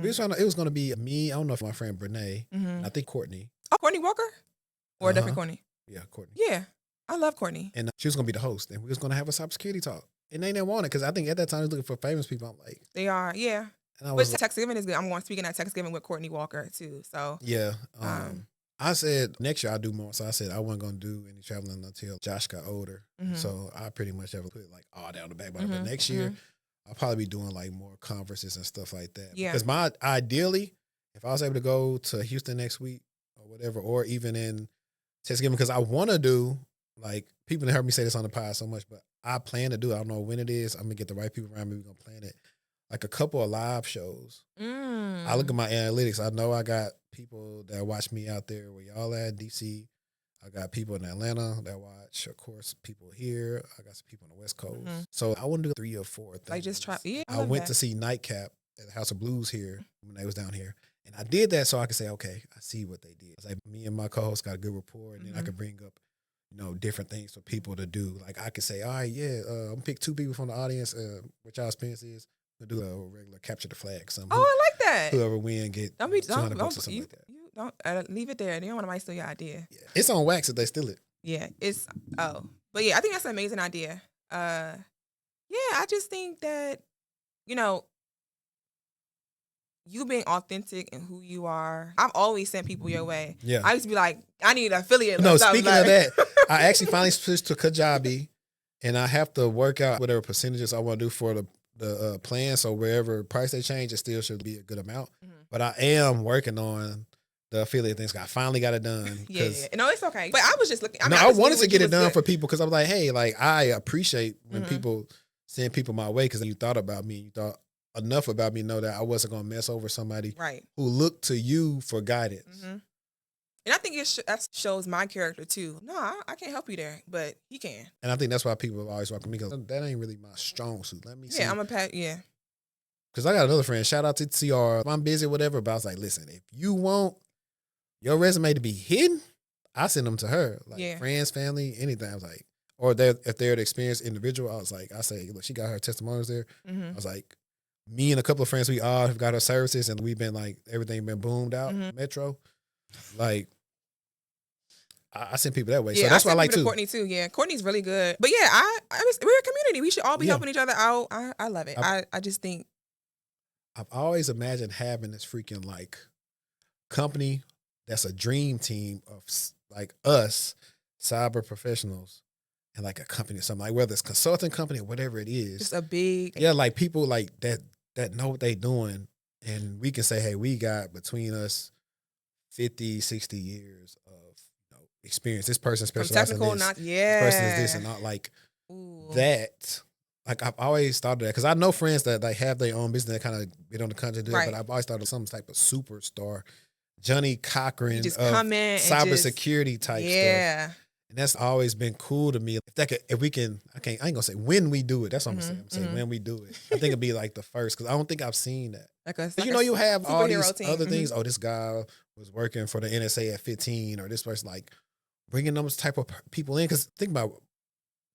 was trying to. It was going to be me. I don't know if my friend Brene. I think Courtney. Oh, Courtney Walker, or a different Courtney. Yeah, Courtney. Yeah, I love Courtney. And she was going to be the host, and we was going to have a cybersecurity talk. And they didn't want it because I think at that time they was looking for famous people. I'm like, they are, yeah. But Thanksgiving is good. I'm going speaking at Thanksgiving with Courtney Walker too. So yeah, I said next year I'll do more. So I said I wasn't going to do any traveling until Josh got older. So I pretty much ever put like all down the back. But next year I'll probably be doing like more conferences and stuff like that. Yeah, because ideally, if I was able to go to Houston next week or whatever, or even in Thanksgiving, because I want to do, like, people have heard me say this on the pod so much, but I plan to do it. I don't know when it is. I'm gonna get the right people around me. We're gonna plan it. Like a couple of live shows. I look at my analytics. I know I got people that watch me out there where y'all at, DC. I got people in Atlanta that watch, of course, people here. I got some people on the West Coast. So I want to do 3 or 4 things. Like just try. Yeah, I went to see Nightcap at the House of Blues here when they was down here. And I did that so I could say, okay, I see what they did. It's like me and my co-host got a good rapport, and then I could bring up, different things for people to do. Like I could say, all right, I'm gonna pick 2 people from the audience, what y'all experience is. We'll do a regular capture the flag. Oh, I like that. Whoever win get 200 bucks or something like that. You don't leave it there. They don't want to steal your idea. Yeah. It's on wax if they steal it. Yeah, but yeah, I think that's an amazing idea. Yeah, I just think that, you know, you being authentic and who you are. I've always sent people your way. Yeah. I used to be like, I need an affiliate. No, list. speaking like, of that, I actually finally switched to Kajabi, and I have to work out whatever percentages I want to do for the plan. So wherever price they change, it still should be a good amount. But I am working on the affiliate things. I finally got it done. Yeah. No, it's okay. But I was just looking. I wanted to get it done for people because I was like, hey, like I appreciate when people send people my way because you thought about me. You thought enough about me to know that I wasn't going to mess over somebody who looked to you for guidance. And I think that shows my character too. No, I can't help you there, but he can. And I think that's why people always welcome me because that ain't really my strong suit. Let me see. Yeah, I'm a pet. Yeah. Because I got another friend. Shout out to CR. If I'm busy or whatever, but I was like, listen, if you want your resume to be hidden, I send them to her. Like friends, family, anything. I was like, or if they're an experienced individual, I say, look, she got her testimonials there. I was like, me and a couple of friends, we all have got our services and we've been like, everything been boomed out, Metro. Like, I send people that way. Yeah, so that's why I like to Courtney too. Yeah, Courtney's really good. But yeah, we're a community. We should all be helping each other out. I love it. I just think. I've always imagined having this freaking like company that's a dream team of like us, cyber professionals, and like a company or something, like whether it's consulting company or whatever it is. Just a big. Yeah, like people like that know what they doing. And we can say, hey, we got between us 50, 60 years of experience. This person specializes in this. This person is this and not like that. Like I've always thought of that because I know friends that like have their own business that kind of been on the country do it, but I've always thought of some type of superstar, Johnny Cochran just of come in cybersecurity type stuff. Yeah. And that's always been cool to me. If we can, I ain't gonna say when we do it. That's what I'm gonna say. When we do it, I think it'd be like the first because I don't think I've seen that. Like you have all these other things. Oh, this guy was working for the NSA at 15, or this person like bringing those type of people in. Because think about,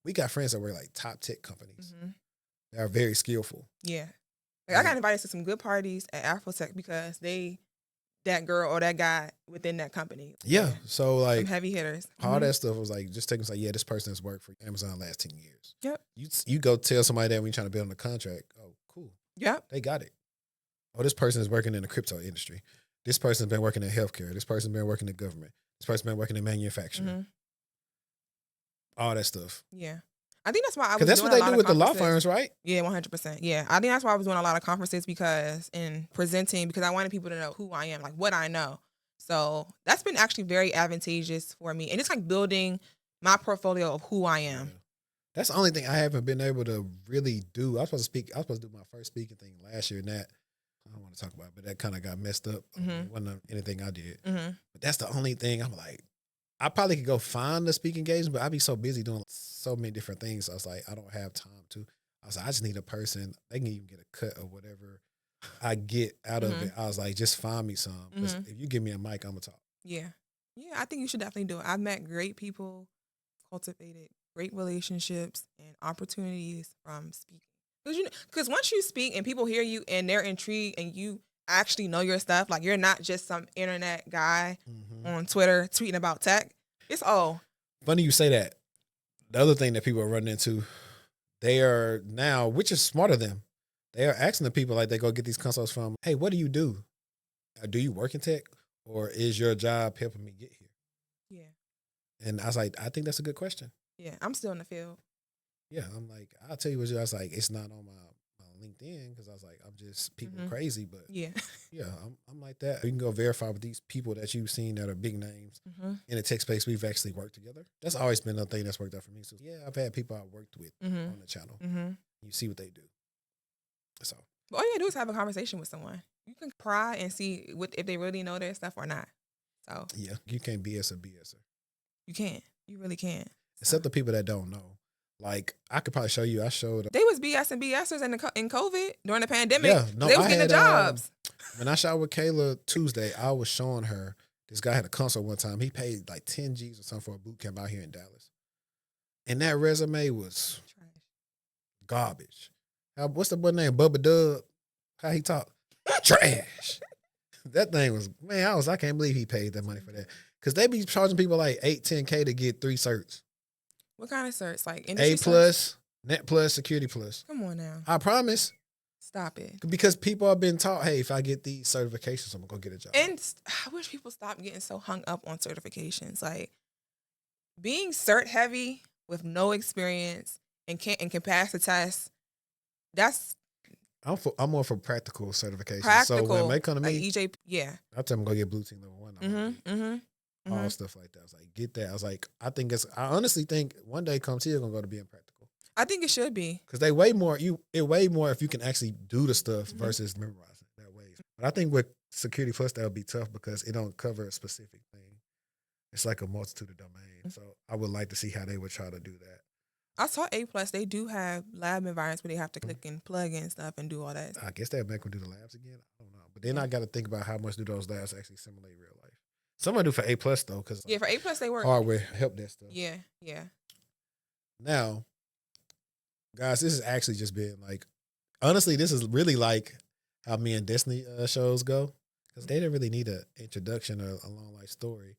we got friends that work like top tech companies. They are very skillful. Yeah, like I got invited to some good parties at Afrotech because that girl or that guy within that company. Yeah. So like some heavy hitters. All that stuff was like just taking like, yeah, this person has worked for Amazon last 10 years. Yep. You go tell somebody that when you're trying to build on a contract. Oh, cool. Yep. They got it. Oh, this person is working in the crypto industry. This person's been working in healthcare. This person's been working in government. This person's been working in manufacturing. All that stuff. Yeah. I think that's why I was doing that's what they do with the law firms, right? Yeah, 100%. Yeah. I think that's why I was doing a lot of conferences because I wanted people to know who I am, like what I know. So that's been actually very advantageous for me. And it's like building my portfolio of who I am. Yeah. That's the only thing I haven't been able to really do. I was supposed to do my first speaking thing last year, and that I don't want to talk about it, but that kind of got messed up. It wasn't anything I did. But that's the only thing I'm like, I probably could go find the speaking engagement, but I'd be so busy doing so many different things. I was like, I don't have time to. I was like, I just need a person. They can even get a cut of whatever I get out of it. I was like, just find me some. Because if you give me a mic, I'm going to talk. Yeah. Yeah, I think you should definitely do it. I've met great people, cultivated great relationships and opportunities from speaking. Because once you speak and people hear you and they're intrigued and you actually know your stuff, like you're not just some internet guy on Twitter tweeting about tech. It's funny you say that. The other thing that people are running into, they are now, which is smarter than them, they are asking the people like they go get these consults from, hey, what do you do? Do you work in tech or is your job helping me get here? Yeah. And I was like, I think that's a good question. Yeah, I'm still in the field. Yeah, I'm like, I'll tell you what, I was like, it's not on my LinkedIn because I was like, I'm just people crazy, but yeah, I'm like that. You can go verify with these people that you've seen that are big names in the tech space. We've actually worked together. That's always been a thing that's worked out for me. So yeah, I've had people I've worked with on the channel. You see what they do. So all you gotta do is have a conversation with someone. You can pry and see if they really know their stuff or not. So yeah, you can't BS a BSer. You can't. You really can't. Except the people that don't know. Like, I could probably show you. I showed. They was BSing BSers in COVID during the pandemic. Yeah, no, they was getting the jobs. When I shot with Kayla Tuesday, I was showing her, this guy had a consult one time. He paid like 10 G's or something for a boot camp out here in Dallas. And that resume was garbage. What's the boy name? Bubba Dub? How he talk? Trash. That thing was, man, I can't believe he paid that money for that. Because they be charging people like 8, 10K to get 3 certs. What kind of certs? Like A+, Net Plus, Security Plus. Come on now. I promise. Stop it. Because people have been taught, hey, if I get these certifications, I'm going to go get a job. And I wish people stop getting so hung up on certifications. Like, being cert heavy with no experience and can pass the test, that's I'm more for practical certification. practical. So when they come to me, like EJ, yeah. I tell them go get Blue Team level 1. All stuff like that. I was like, get that. I was like, I honestly think one day comes here going to go to being practical. I think it should be. Because they weigh more if you can actually do the stuff versus memorizing that way. But I think with Security Plus, that would be tough because it don't cover a specific thing. It's like a multitude of domains. So I would like to see how they would try to do that. I saw A+, they do have lab environments where they have to click and plug in stuff and do all that. I guess they'll make them do the labs again. I don't know. But then I got to think about how much do those labs actually simulate real life. Some I do for A+, though, because for A+, they work. Hardware help that stuff. Yeah. Now, guys, this is actually just been like, honestly, this is really like how me and Destiny shows go. Because they didn't really need an introduction or a long life story.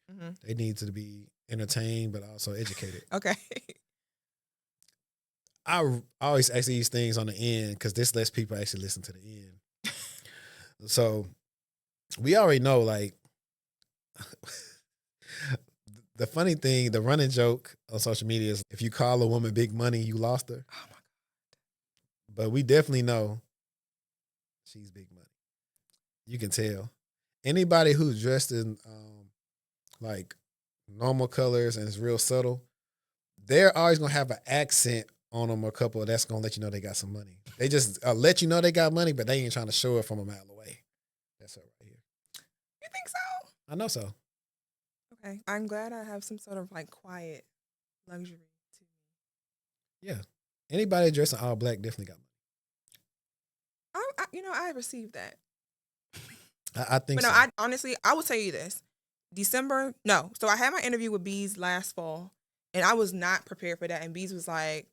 They need to be entertained, but also educated. Okay. I always ask these things on the end because this lets people actually listen to the end. So we already know, like, the funny thing, the running joke on social media is if you call a woman big money, you lost her. Oh, my God. But we definitely know she's big money. You can tell. Anybody who's dressed in like normal colors and is real subtle, they're always going to have an accent on them, a couple that's going to let you know they got some money. They just let you know they got money, but they ain't trying to show it from a mile away. That's her right here. You think so? I know so. Okay. I'm glad I have some sort of like quiet luxury to me. Yeah. Anybody dressed in all black definitely got money. I received that. I think but no, so. I will tell you this. So I had my interview with Bees last fall, and I was not prepared for that. And Bees was like,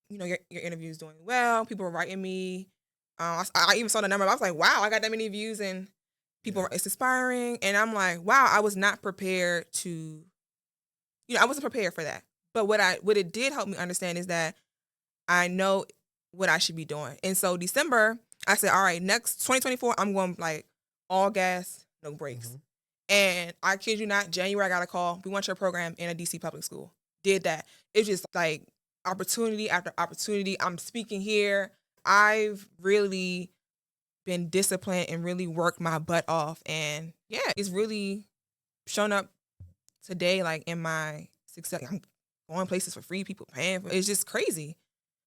your interview is doing well. People were writing me. I even saw the number. I was like, wow, I got that many views, and people, it's inspiring. And I'm like, wow, I was not prepared to, I wasn't prepared for that. But what it did help me understand is that I know what I should be doing. And so December, I said, all right, next 2024, I'm going like all gas, no brakes. And I kid you not, January, I got a call. We want your program in a DC public school. Did that. It's just like opportunity after opportunity. I'm speaking here. I've really been disciplined and really worked my butt off. And yeah, it's really shown up today, like in my success. I'm going places for free, people paying for it. It's just crazy.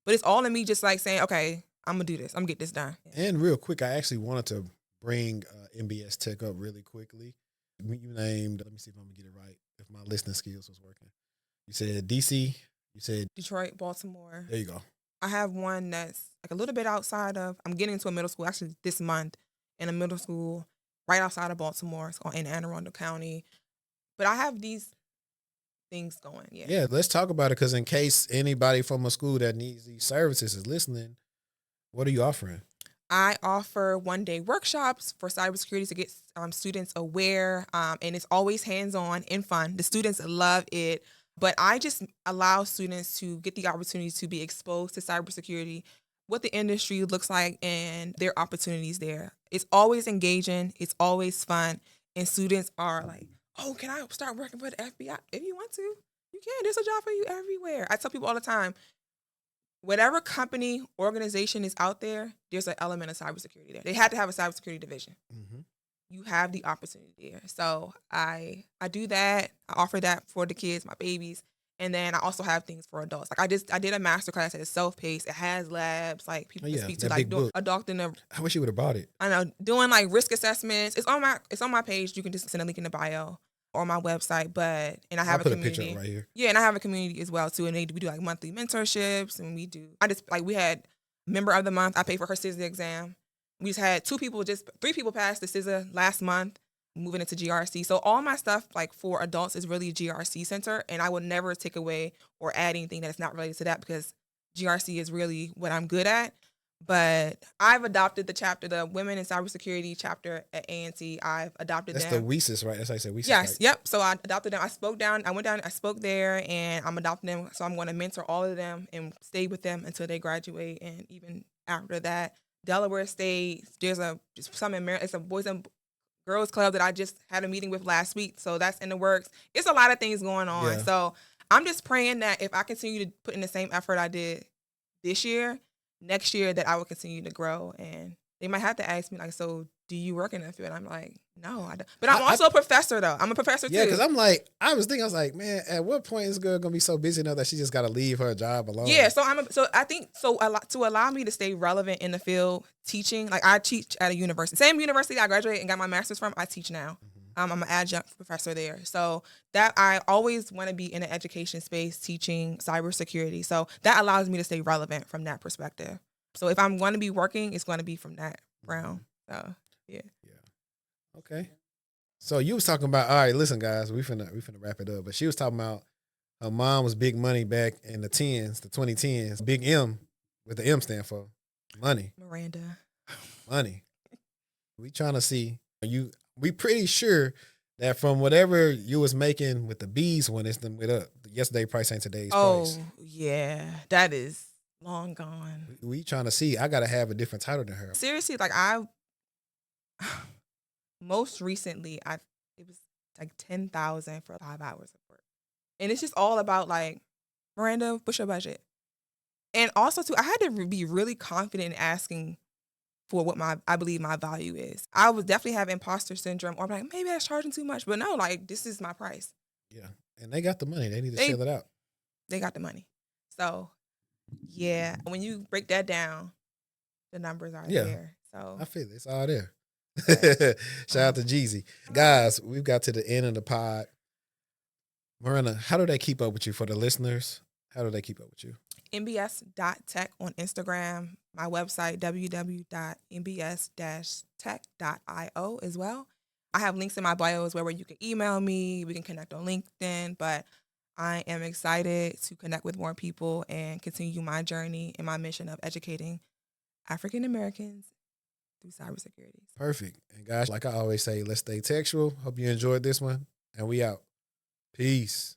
But it's all in me just like saying, okay, I'm going to do this. I'm going to get this done. And real quick, I actually wanted to bring MBS.tech up really quickly. You named, let me see if I'm going to get it right, if my listening skills was working. You said DC, you said Detroit, Baltimore. There you go. I have one that's like a little bit outside of, I'm getting into a middle school actually this month in a middle school right outside of Baltimore. It's in Anne Arundel County. But I have these things going. Yeah, let's talk about it because in case anybody from a school that needs these services is listening, what are you offering? I offer one-day workshops for cybersecurity to get students aware, and it's always hands-on and fun. The students love it, but I just allow students to get the opportunity to be exposed to cybersecurity, what the industry looks like, and their opportunities there. It's always engaging. It's always fun, and students are like, oh, can I start working for the FBI? If you want to, you can. There's a job for you everywhere. I tell people all the time, whatever company, organization is out there, there's an element of cybersecurity there. They had to have a cybersecurity division. You have the opportunity there. So I do that. I offer that for the kids, my babies. And then I also have things for adults. Like I did a master class that is self-paced. It has labs, like people can speak to, like adulting a. I wish you would have bought it. I know, doing like risk assessments. It's on my page. You can just send a link in the bio or my website. And I have I'll put a community. a picture right here. Yeah, and I have a community as well too. And we do like monthly mentorships, and we had member of the month. I paid for her CISA exam. We just had 3 people passed the CISA last month, moving into GRC. So all my stuff like for adults is really GRC center, and I would never take away or add anything that is not related to that because GRC is really what I'm good at. But I've adopted the chapter, the Women in Cybersecurity chapter at A&T. I've adopted That's them. the WESIS, right? That's how you say WESIS, Yes, right? yep. So I adopted them. I went down, I spoke there, and I'm adopting them. So I'm going to mentor all of them and stay with them until they graduate. And even after that, Delaware State, there's some in Maryland. It's a Boys and Girls Club that I just had a meeting with last week. So that's in the works. It's a lot of things going on. Yeah. So I'm just praying that if I continue to put in the same effort I did this year, next year, that I will continue to grow. And they might have to ask me, like, so do you work in that field? I'm like, no, I don't. But I'm also a professor, though. I'm a professor, Yeah, too. because I was like, man, at what point is girl gonna be so busy enough that she just gotta leave her job alone? Yeah, so I think to allow me to stay relevant in the field, teaching, like I teach at a university, same university I graduated and got my master's from, I teach now. I'm an adjunct professor there. So that I always want to be in the education space teaching cybersecurity. So that allows me to stay relevant from that perspective. So if I'm going to be working, it's going to be from that realm. So yeah. Okay. So you was talking about, all right, listen, guys, we finna wrap it up. But she was talking about her mom was big money back in the 2010s. Big M, what the M stand for? Money. Miranda. Money. We trying to see we pretty sure that from whatever you was making with the B's when it's them with up, yesterday price ain't today's price. Oh, yeah. That is long gone. We trying to see, I gotta have a different title than her. Seriously, like most recently, it was like 10,000 for 5 hours of work, and it's just all about like, Miranda, what's your budget? And also too, I had to be really confident in asking for what I believe my value is. I would definitely have imposter syndrome, or I'm like, maybe that's charging too much, but no, like this is my price. Yeah, and they got the money. They need to shell it out. They got the money, so yeah. When you break that down, the numbers are there. So I feel it. It's all there. Shout out to Jeezy. Guys, we've got to the end of the pod. Miranda, how do they keep up with you for the listeners? How do they keep up with you? MBS.tech on Instagram, my website, www.mbs-tech.io as well. I have links in my bio as well where you can email me, we can connect on LinkedIn, but I am excited to connect with more people and continue my journey and my mission of educating African Americans through cybersecurity. Perfect. And guys, like I always say, let's stay textual. Hope you enjoyed this one. And we out. Peace.